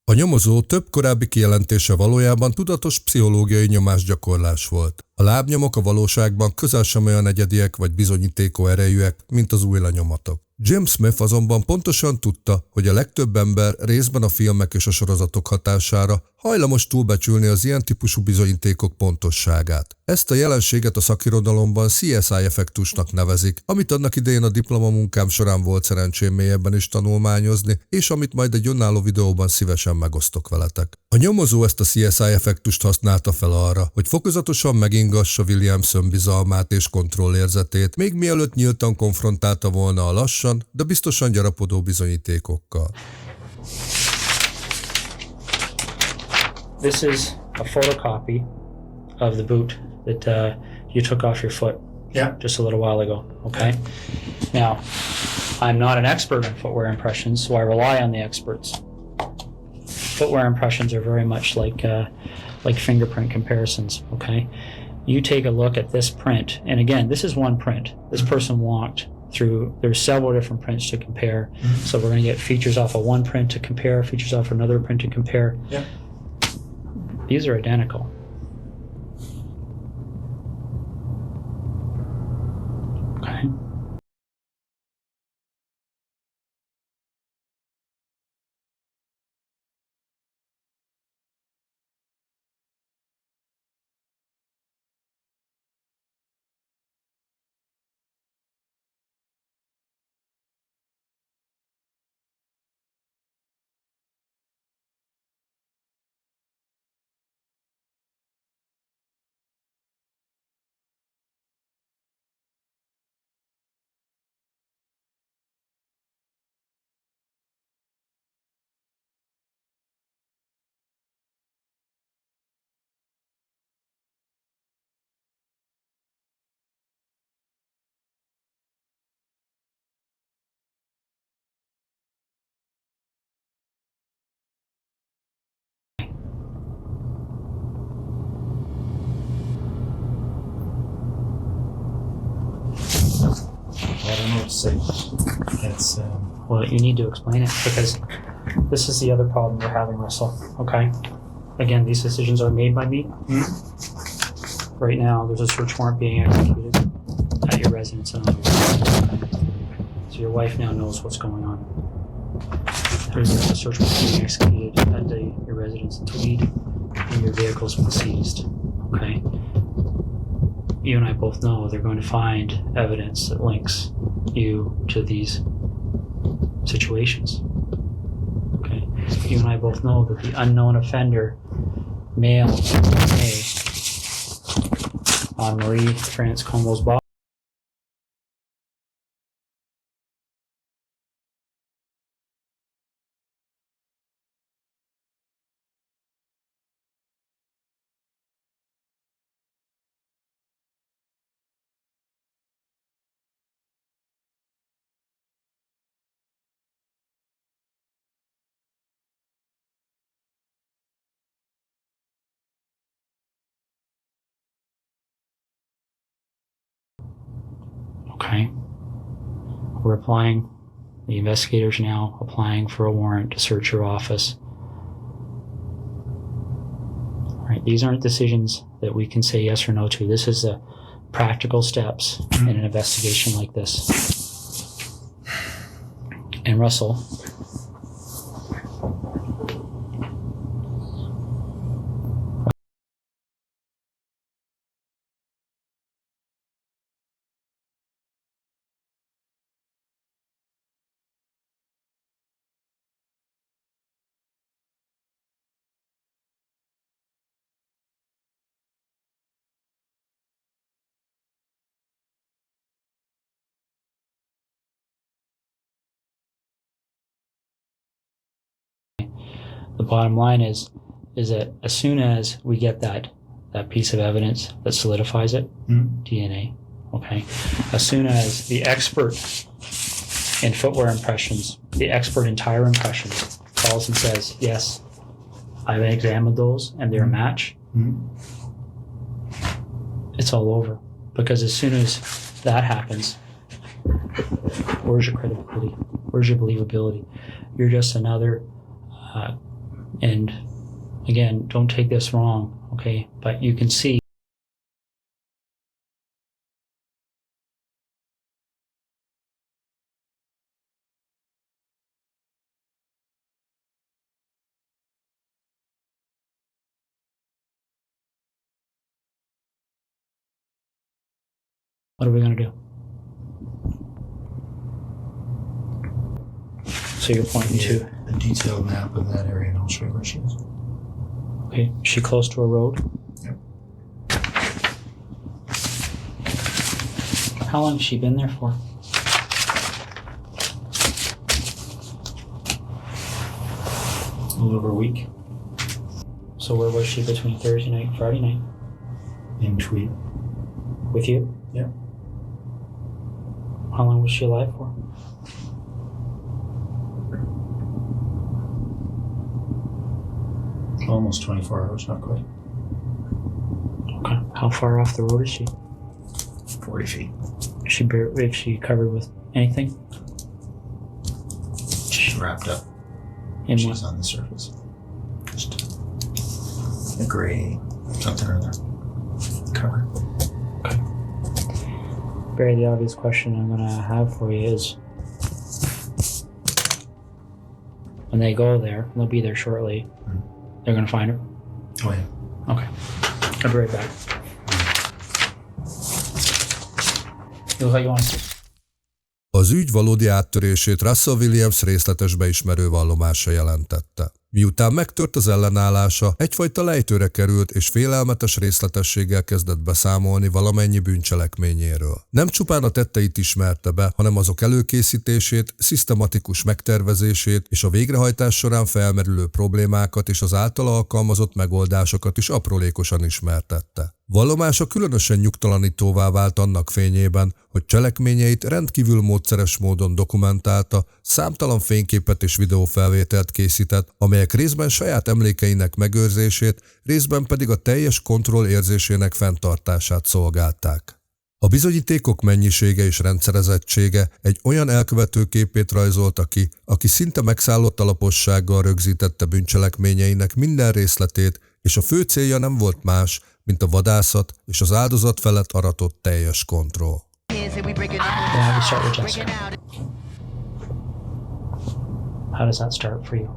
A nyomozó több korábbi kijelentése valójában tudatos pszichológiai nyomásgyakorlás volt. A lábnyomok a valóságban közel sem olyan egyediek vagy bizonyítékó erejűek, mint az új lenyomatok. James Smith azonban pontosan tudta, hogy a legtöbb ember részben a filmek és a sorozatok hatására hajlamos túlbecsülni az ilyen típusú bizonyítékok pontosságát. Ezt a jelenséget a szakirodalomban CSI effektusnak nevezik, amit annak idején a diplomamunkám során volt szerencsém mélyebben is tanulmányozni, és amit majd egy önálló videóban szívesen megosztok veletek. A nyomozó ezt a CSI effektust használta fel arra, hogy fokozatosan megingassa Williams önbizalmát és kontrollérzetét, még mielőtt nyíltan konfrontálta volna a lassan, de biztosan gyarapodó bizonyítékokkal. This is a photocopy of the boot that you took off your foot just a little while ago, okay? Now, I'm not an expert in footwear impressions, so I rely on the experts. Footwear impressions are very much like fingerprint comparisons, okay? You take a look at this print, and again, this is one print. This person walked through, there's several different prints to compare. Mm-hmm. So we're going to get features off of one print to compare, features off another print to compare. Yeah. These are identical. Okay. I don't know what to say. It's Well, you need to explain it, because this is the other problem we're having, Russell. Okay. Again, these decisions are made by me. Mm-hmm. Right now, there's a search warrant being executed at your residence in Ontario. Okay. So your wife now knows what's going on. There's a search warrant being executed at your residence in Tweed, and your vehicle's been seized. Okay. You and I both know they're going to find evidence that links you to these situations. Okay. You and I both know that the unknown offender mailed DNA on Marie France Comeau's body. Okay. We're applying, the investigators now applying for a warrant to search your office. All right, these aren't decisions that we can say yes or no to. This is the practical steps in an investigation like this. And Russell, the bottom line is that as soon as we get that piece of evidence that solidifies it, DNA, okay, as soon as the expert in footwear impressions, the expert in tire impressions calls and says, yes, I've examined those and they're a match, it's all over. Because as soon as that happens, where's your credibility? Where's your believability? You're just another, and again, don't take this wrong, okay? But you can see what are we going to do? So you're pointing to a detailed map of that area, and I'll show you where she is. Okay, is she close to a road? Yep. How long has she been there for? A little over a week. So where was she between Thursday night and Friday night? In Tweed. With you? Yeah. How long was she alive for? Almost 24 hours, not quite. Okay. How far off the road is she? 40 feet. Is she covered with anything? She's wrapped up. In She's what? on the surface. Just a gray something or other cover. Okay. Barry, the obvious question I'm going to have for you is, when they go there, they'll be there shortly, they're going to find her? Oh, yeah. Okay. I'll be right back. You look like you want to... Az ügy valódi áttörését Russell Williams részletes beismerő vallomása jelentette. Miután megtört az ellenállása, egyfajta lejtőre került és félelmetes részletességgel kezdett beszámolni valamennyi bűncselekményéről. Nem csupán a tetteit ismerte be, hanem azok előkészítését, szisztematikus megtervezését és a végrehajtás során felmerülő problémákat és az általa alkalmazott megoldásokat is aprólékosan ismertette. Vallomása különösen nyugtalanítóvá vált annak fényében, hogy cselekményeit rendkívül módszeres módon dokumentálta, számtalan fényképet és videófelvételt készített, amelyek részben saját emlékeinek megőrzését, részben pedig a teljes kontroll érzésének fenntartását szolgálták. A bizonyítékok mennyisége és rendszerezettsége egy olyan elkövető képét rajzolta ki, aki szinte megszállott alapossággal rögzítette bűncselekményeinek minden részletét, és a fő célja nem volt más, mint a vadászat és az áldozat felett aratott teljes kontroll. Yeah, we start with Jessica. How does that start for you?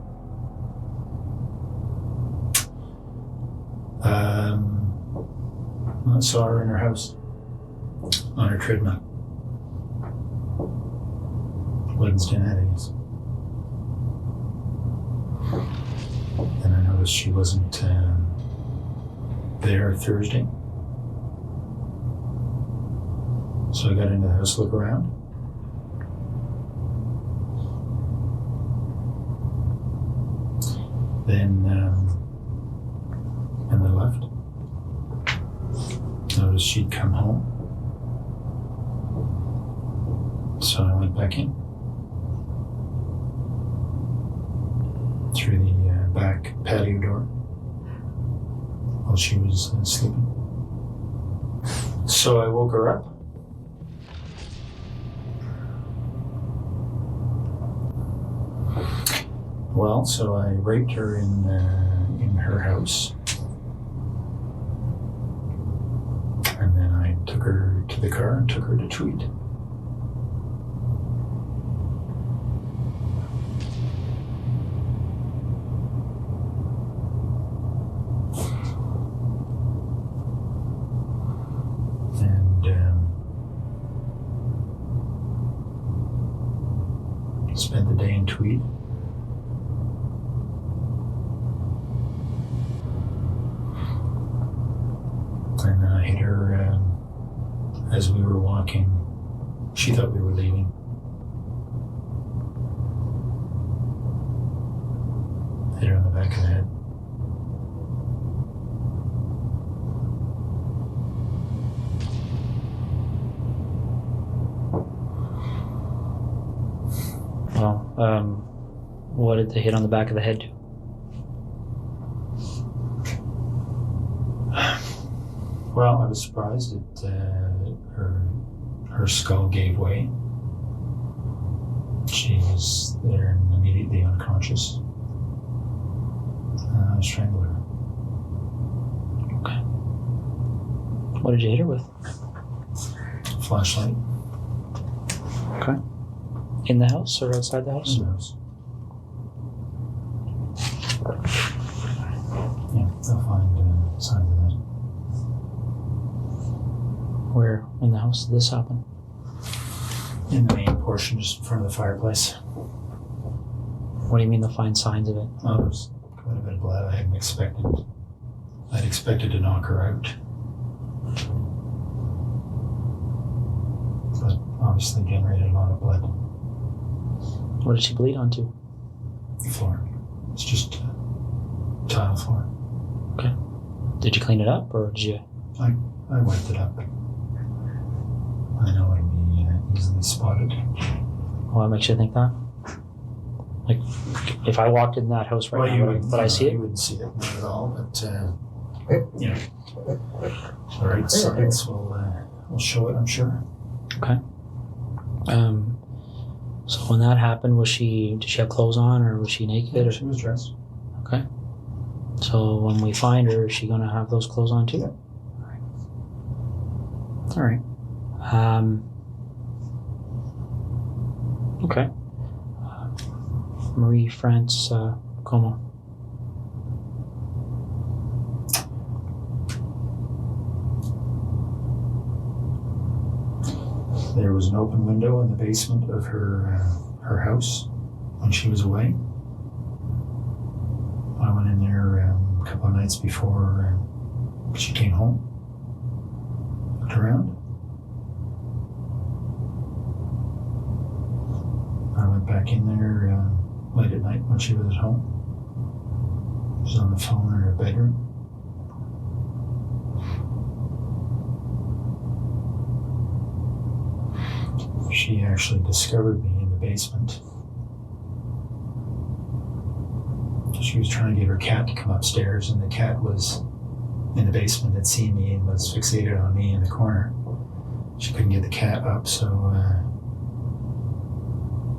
I saw her in her house on her treadmill Wednesday night, I guess. And I noticed she wasn't there Thursday. So I got into the house to look around. Then and I left. Noticed she'd come home. So I went back in through the back patio door while she was sleeping. So I woke her up. Well, so I raped her in her house, and then I took her to the car and took her to Tweed. Spent the day in Tweed. And then I hit her as we were walking. She thought we were leaving. Hit her on the back of Well, what did the hit on the back of the head do? Well, I was surprised that her skull gave way. She was there and immediately unconscious. I strangled her. Okay. What did you hit her with? Flashlight. Okay. In the house or outside the house? In the house. Yeah, they'll find signs of that. Where in the house did this happen? In the main portion, just in front of the fireplace. What do you mean they'll find signs of it? Well, there was quite a bit of blood. I hadn't expected. I'd expected to knock her out. But obviously generated a lot of blood. What did she bleed onto? The floor. It's just tile floor. Okay. Did you clean it up or did you? I wiped it up. I know it'll be easily spotted. What makes you think that? Like, if I walked in that house right now, would I see it? You wouldn't see it, not at all. But you know, the right sides will show it, I'm sure. Okay. So when that happened, did she have clothes on or was she naked? Yeah, or? she was dressed. Okay. So when we find her, is she gonna have those clothes on too? Yeah. All right. Okay. Marie France Como. There was an open window in the basement of her house when she was away. I went in there a couple of nights before she came home. Looked around. I went back in there late at night when she was at home. She was on the phone in her bedroom. She actually discovered me in the basement. She was trying to get her cat to come upstairs, and the cat was in the basement, had seen me and was fixated on me in the corner. She couldn't get the cat up, so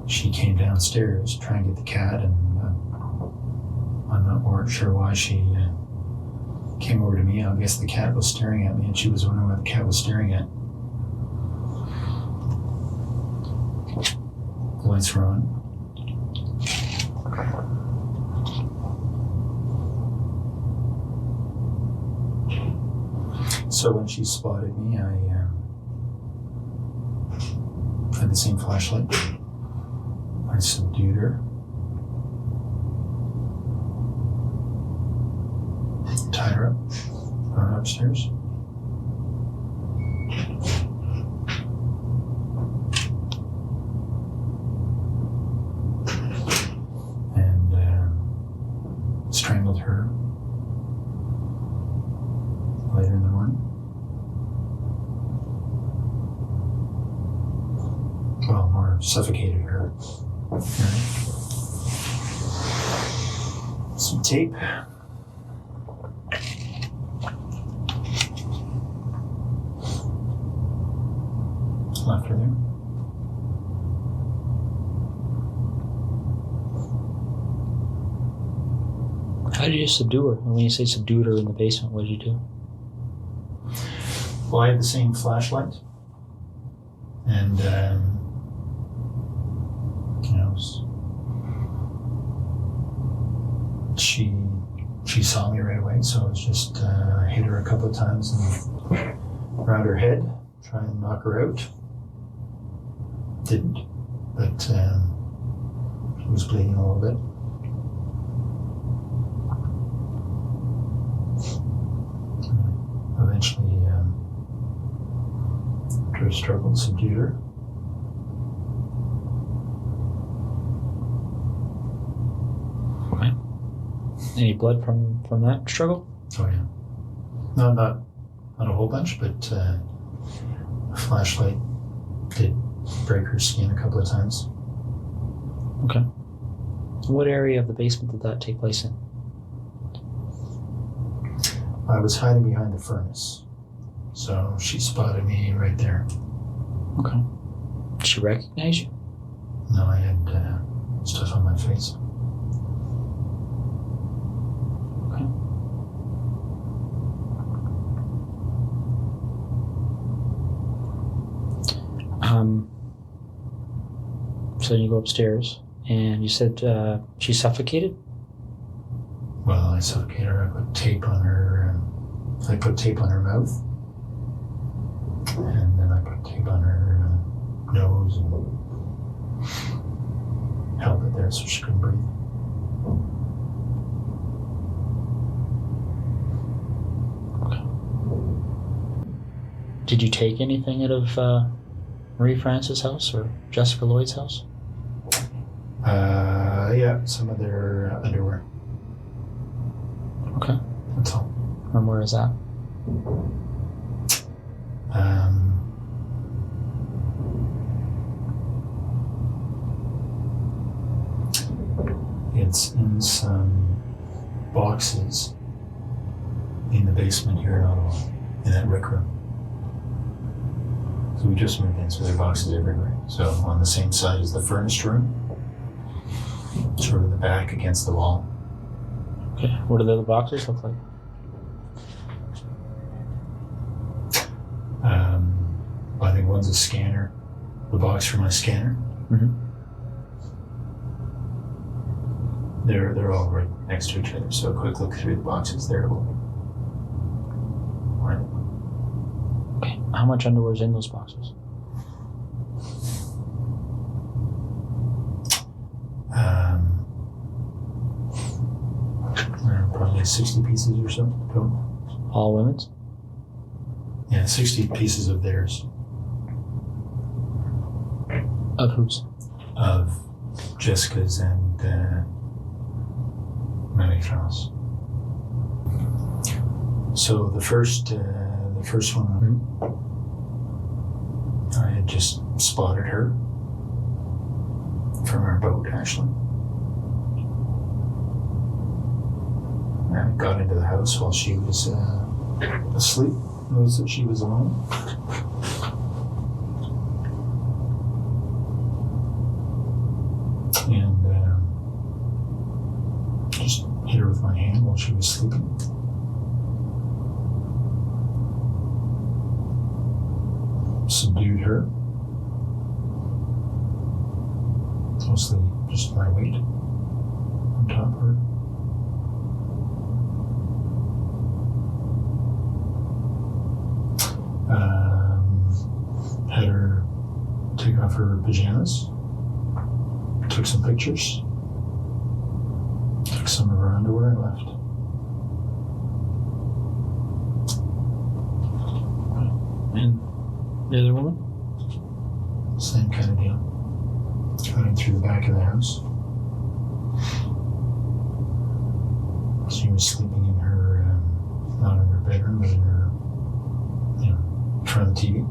she came downstairs trying to get the cat, and I'm not sure why she came over to me. I guess the cat was staring at me, and she was wondering what the cat was staring at. The lights were on. So when she spotted me, I had the same flashlight. I subdued her. Tied her up. Brought her upstairs. Strangled her later in the morning. Well, more suffocated her. Some tape. Left her there. How did you subdue her? When you say subdued her in the basement, what did you do? Well, I had the same flashlight, and she saw me right away. So it was just I hit her a couple of times and around her head, try and knock her out. Didn't, but she was bleeding a little bit. Eventually, after a struggle, subdued her. Okay. Any blood from that struggle? Oh yeah. No, not a whole bunch, but a flashlight did break her skin a couple of times. Okay. What area of the basement did that take place in? I was hiding behind the furnace, so she spotted me right there. Okay. Did she recognize you? No, I had stuff on my face. Okay. So you go upstairs, and you said she suffocated? Well, I suffocated her. I put tape on her. I put tape on her mouth, and then I put tape on her nose and held it there so she couldn't breathe. Okay. Did you take anything out of Marie France's house or Jessica Lloyd's house? Yeah, some of their underwear. Okay. That's all. And where is that? It's in some boxes in the basement here in Ottawa, in that rec room. So we just moved in, so there are boxes everywhere. So on the same side as the furnished room, sort of the back against the wall. Okay. What do the other boxes look like? I think one's a scanner, the box for my scanner. Mm-hmm. They're all right next to each other, so a quick look through the boxes there will find it. Okay. How much underwear is in those boxes? Probably 60 pieces or so total. All women's? Yeah, 60 pieces of theirs. Of whose? Of Jessica's and Marie France. So the first one, I had just spotted her from our boat, actually. And I got into the house while she was asleep. Noticed that she was alone. And just hit her with my hand while she was sleeping. Subdued her. Mostly just my weight on top of her. Had her take off her pajamas. Took some pictures. Took some of her underwear and left. And the other woman? Same kind of deal. Got in through the back of the house. She was sleeping in her, not in her bedroom, but in her, in front of the TV.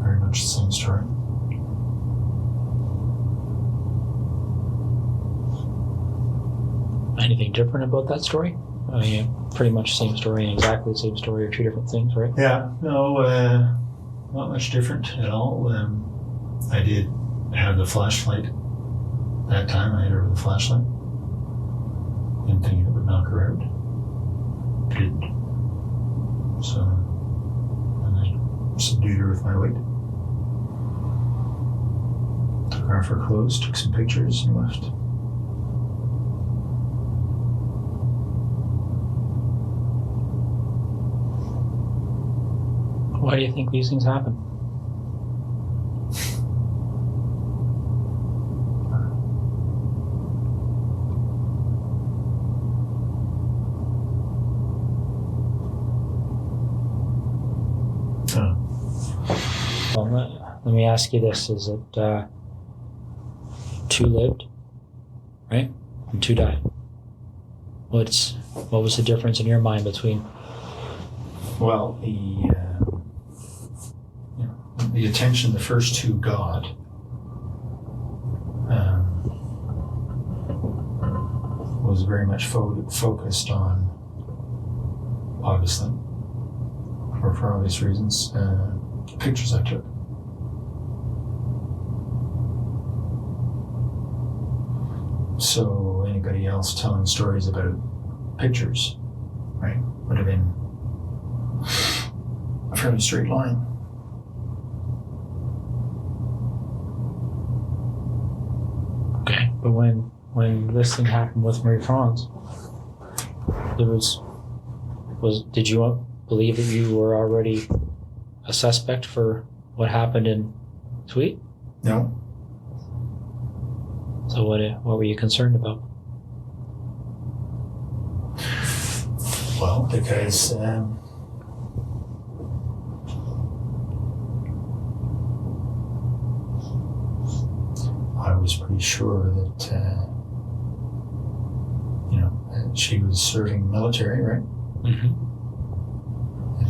Very much the same story. Anything different about that story? I mean, pretty much the same story and exactly the same story, or two different things, right? Yeah, no, not much different at all. I did have the flashlight that time. I hit her with a flashlight. Didn't think it would knock her out. Did. So, and I subdued her with my weight. Took off her clothes, took some pictures, and left. Why do you think these things happen? Well, let me ask you this. Is it two lived, right? And two died. What was the difference in your mind between? Well, the attention the first two got very much focused on, obviously, or for obvious reasons, pictures I took. So anybody else telling stories about pictures, right, would have been a fairly straight line. Okay, but when this thing happened with Marie France, did you believe that you were already a suspect for what happened in Tweed? No. So what were you concerned about? Well, because I was pretty sure that she was serving military, right? Mm-hmm. It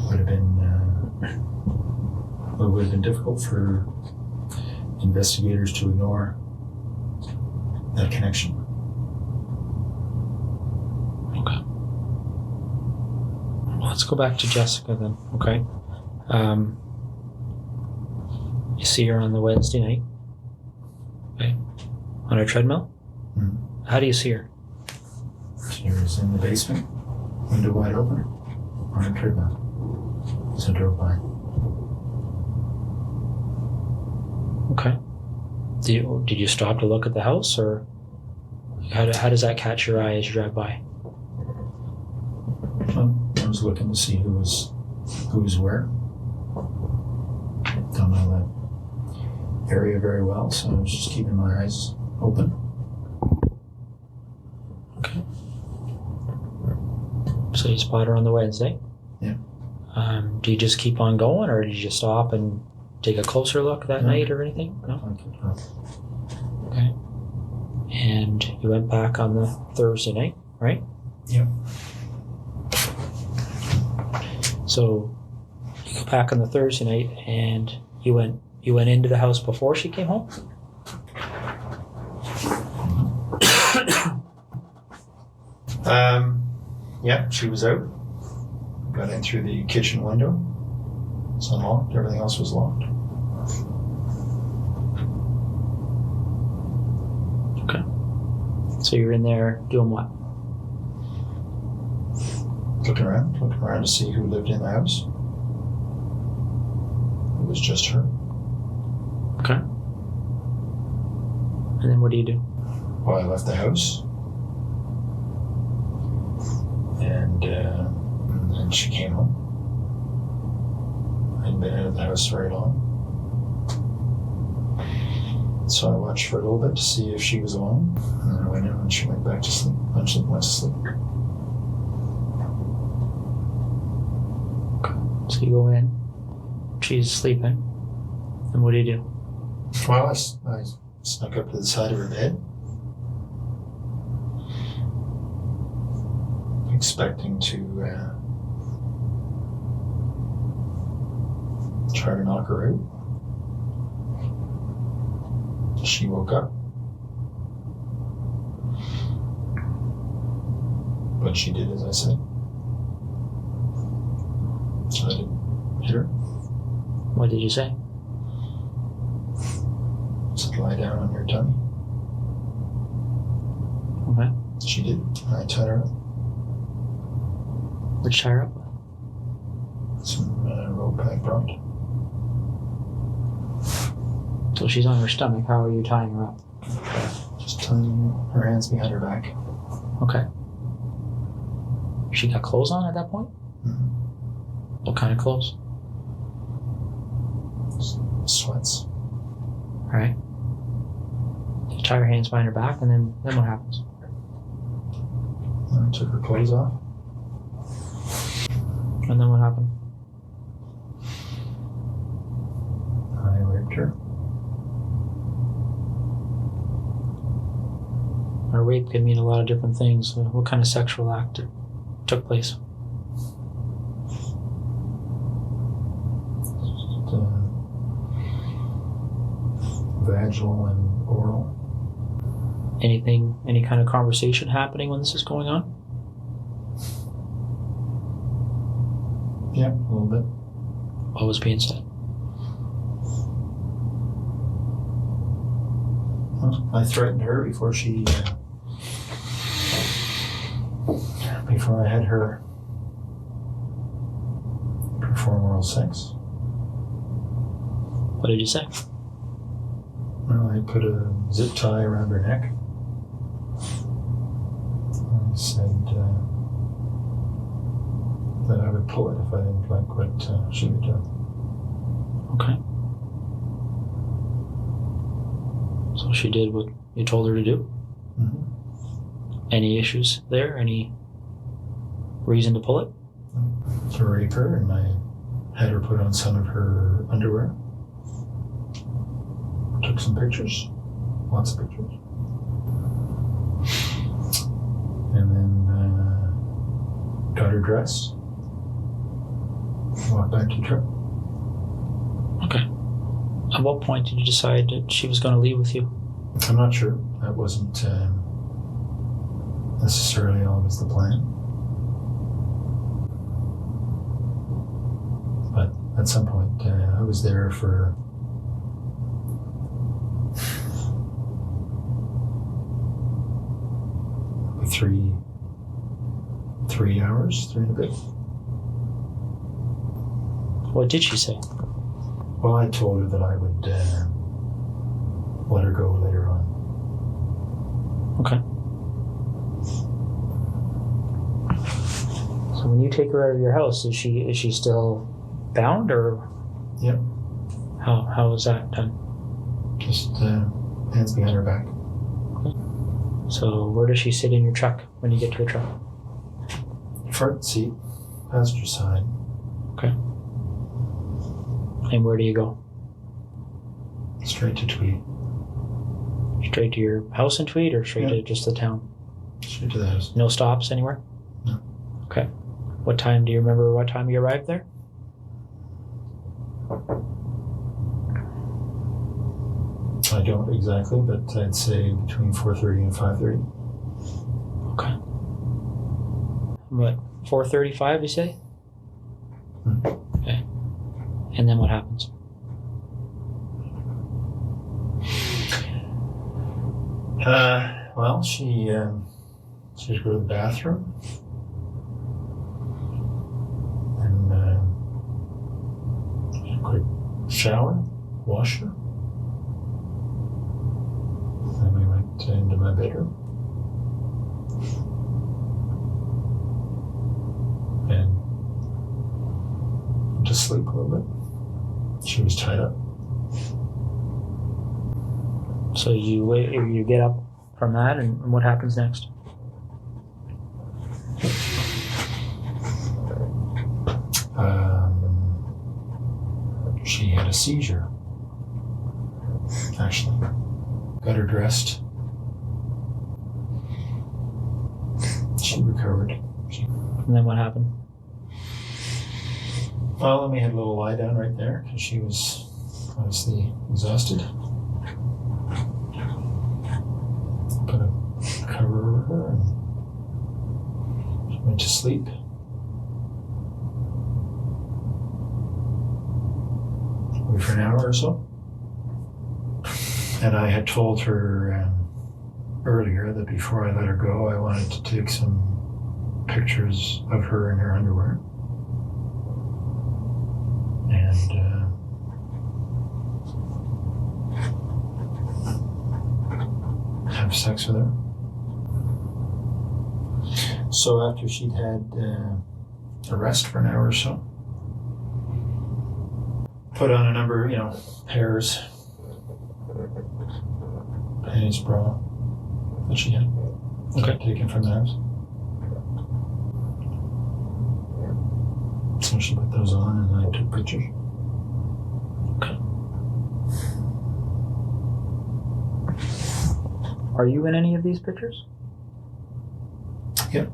would have been difficult for investigators to ignore that connection. Okay. Let's go back to Jessica then. Okay. You see her on the Wednesday night. Okay. On her treadmill. Mm-hmm. How do you see her? She was in the basement, window wide open, on her treadmill. So I drove by. Okay. Did you stop to look at the house, or how does that catch your eye as you drive by? Well, I was looking to see who was where. Don't know that area very well, so I was just keeping my eyes open. Okay. So you spot her on the Wednesday. Yeah. Do you just keep on going, or did you stop and take a closer look that night or anything? No? Okay. And you went back on the Thursday night, right? Yeah. So you go back on the Thursday night and you went into the house before she came home? Yeah, she was out. Got in through the kitchen window. It's unlocked. Everything else was locked. Okay. So you're in there doing what? Looking around to see who lived in the house. It was just her. Okay. And then what do you do? Well, I left the house. And then she came home. I hadn't been out of the house very long. So I watched for a little bit to see if she was alone. And then I went in and she went back to sleep. Went to sleep. Okay. So you go in, she's sleeping, and what do you do? Well, I snuck up to the side of her bed, expecting to try to knock her out. She woke up, but she did as I said. So I didn't hit her. What did you say? I said, lie down on your tummy. Okay. She did. I tied her up. What'd you tie her up with? Some rope I brought. So she's on her stomach. How are you tying her up? Just tying her hands behind her back. Okay. She got clothes on at that point? Mm-hmm. What kind of clothes? Sweats. All right. You tie her hands behind her back, and then what happens? I took her clothes off. And then what happened? I raped her. A rape could mean a lot of different things. What kind of sexual act took place? Vaginal and oral. Any kind of conversation happening when this is going on? Yeah, a little bit. What was being said? Well, I threatened her before I had her perform oral sex. What did you say? Well, I put a zip tie around her neck. I said that I would pull it if I didn't like what she would do. Okay. So she did what you told her to do? Mm-hmm. Any issues there? Any reason to pull it? To rape her, and I had her put on some of her underwear. Took some pictures, lots of pictures. And then got her dressed, walked back to the truck. Okay. At what point did you decide that she was going to leave with you? I'm not sure. That wasn't necessarily always the plan. But at some point, I was there for three hours, 3 and a bit. What did she say? Well, I told her that I would let her go later on. Okay. So when you take her out of your house, is she still bound, or? Yep. How is that done? Just hands behind her back. So where does she sit in your truck when you get to the truck? Front seat, passenger side. Okay. And where do you go? Straight to Tweed. Straight to your house in Tweed, or straight to just the town? Straight to the house. No stops anywhere? No. Okay. What time, do you remember what time you arrived there? I don't exactly, but I'd say between 4:30 and 5:30. Okay. What, 4:35 you say? Mm-hmm. Okay. And then what happens? Well, she would go to the bathroom and a quick shower, wash her. Then we went into my bedroom and went to sleep a little bit. She was tied up. So you get up from that, and what happens next? She had a seizure, actually. Got her dressed. She recovered. And then what happened? Well, then we had a little lie down right there because she was obviously exhausted. Put a cover over her and she went to sleep. Wait for an hour or so. And I had told her earlier that before I let her go, I wanted to take some pictures of her in her underwear. And have sex with her. So after she'd had a rest for an hour or so, put on a number, pairs, panties, bra that she had. Okay. Taken from the house. So she put those on and I took pictures. Okay. Are you in any of these pictures? Yep.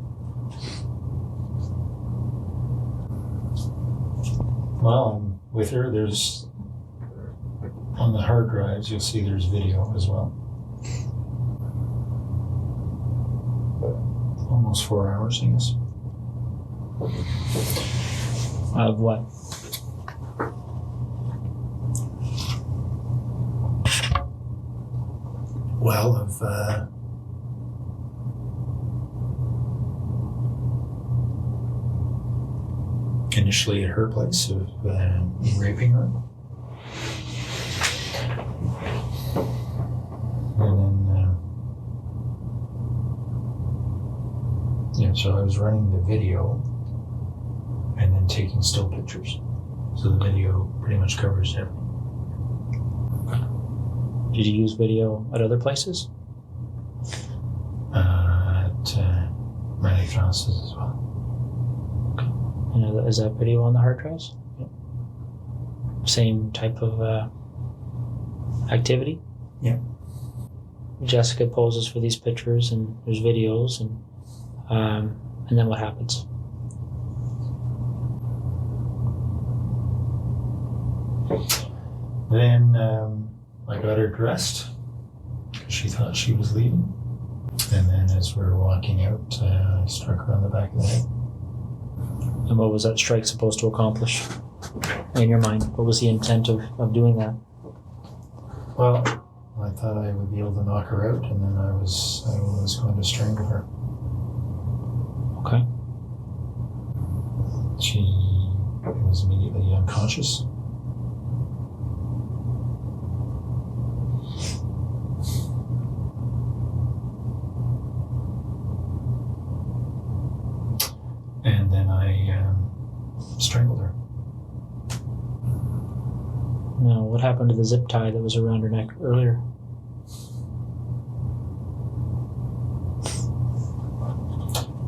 Well, I'm with her. There's on the hard drives, you'll see there's video as well. almost 4 hours, I guess. Of what? Well, of initially at her place of raping her. And then, so I was running the video and then taking still pictures. So the video pretty much covers everything. Did you use video at other places? At many houses as well. And is that video on the hard drives? Yep. Same type of activity? Yep. Jessica poses for these pictures and there's videos and then what happens? Then I got her dressed. She thought she was leaving. And then as we were walking out, I struck her on the back of the head. And what was that strike supposed to accomplish in your mind? What was the intent of doing that? Well, I thought I would be able to knock her out, and then I was going to strangle her. Okay. She was immediately unconscious. And then I strangled her. Now, what happened to the zip tie that was around her neck earlier?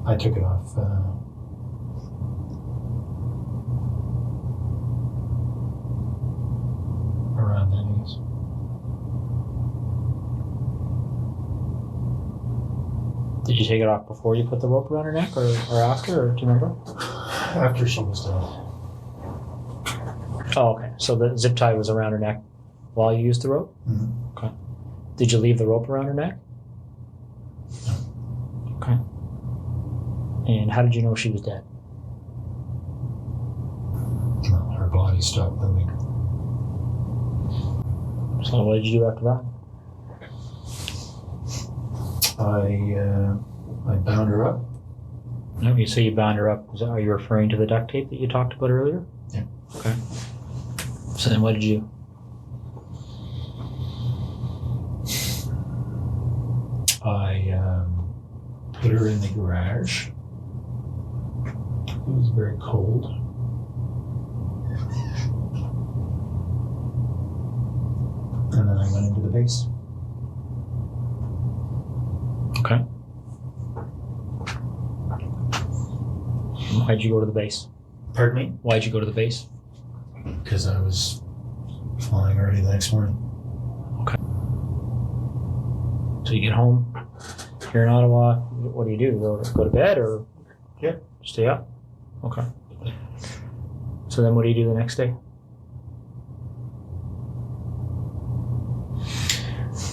I took it off. Around then, I guess. Did you take it off before you put the rope around her neck or after, or do you remember? After she was dead. Oh, okay. So the zip tie was around her neck while you used the rope? Mm-hmm. Okay. Did you leave the rope around her neck? No. Okay. And how did you know she was dead? Well, her body stopped moving. So what did you do after that? I bound her up. No, you say you bound her up. Are you referring to the duct tape that you talked about earlier? Yeah. Okay. So then what did you do? I put her in the garage. It was very cold. And then I went into the base. Okay. Why'd you go to the base? Pardon me? Why'd you go to the base? Because I was flying early the next morning. Okay. So you get home, you're in Ottawa, what do you do? Go to bed or stay up? Okay. So then what do you do the next day?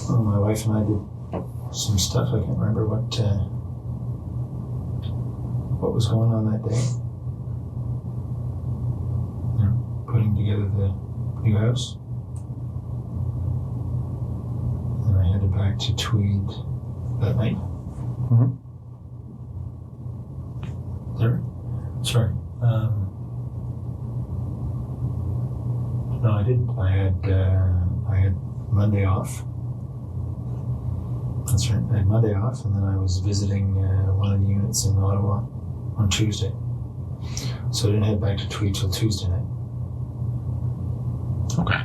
Well, my wife and I did some stuff. I can't remember what was going on that day. Putting together the new house. And I headed back to Tweed that night. Mm-hmm. Sorry. No, I didn't. I had Monday off. That's right. I had Monday off, and then I was visiting one of the units in Ottawa on Tuesday. So I didn't head back to Tweed till Tuesday night. Okay.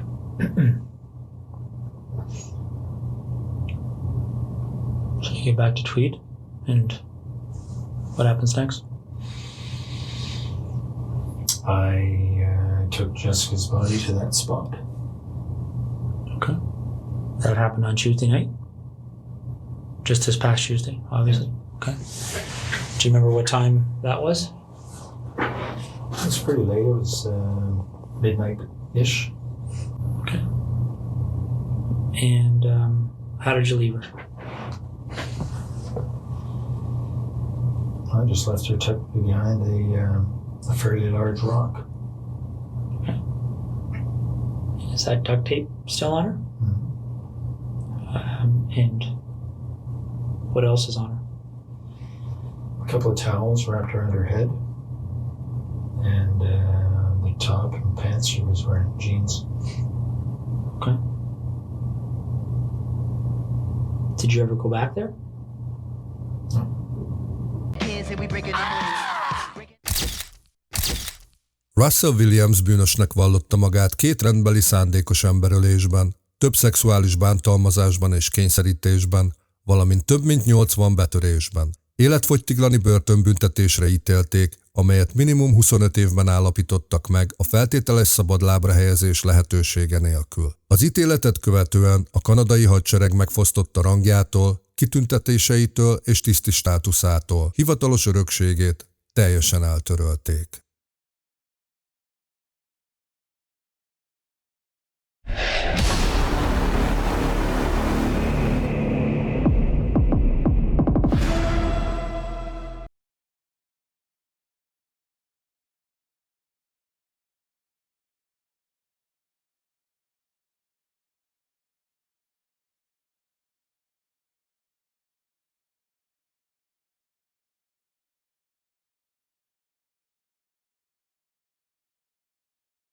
So you get back to Tweed, and what happens next? I took Jessica's body to that spot. Okay. That happened on Tuesday night? Just this past Tuesday, obviously. Okay. Do you remember what time that was? It was pretty late. It was midnight-ish. Okay. And how did you leave her? No, just left her tucked behind a fairly large rock. Is that duct tape still on her? And what else is on her? A couple of towels wrapped around her head, and the top and pants. She was wearing jeans. Okay. Did you ever go back there? No. Russell Williams bűnösnek vallotta magát 2 rendbeli szándékos emberölésben, több szexuális bántalmazásban és kényszerítésben, valamint több mint 80 betörésben. Életfogytiglani börtönbüntetésre ítélték, amelyet minimum 25 évben állapítottak meg a feltételes szabadlábra helyezés lehetősége nélkül. Az ítéletet követően a kanadai hadsereg megfosztotta rangjától, kitüntetéseitől és tiszti státuszától, hivatalos örökségét teljesen eltörölték.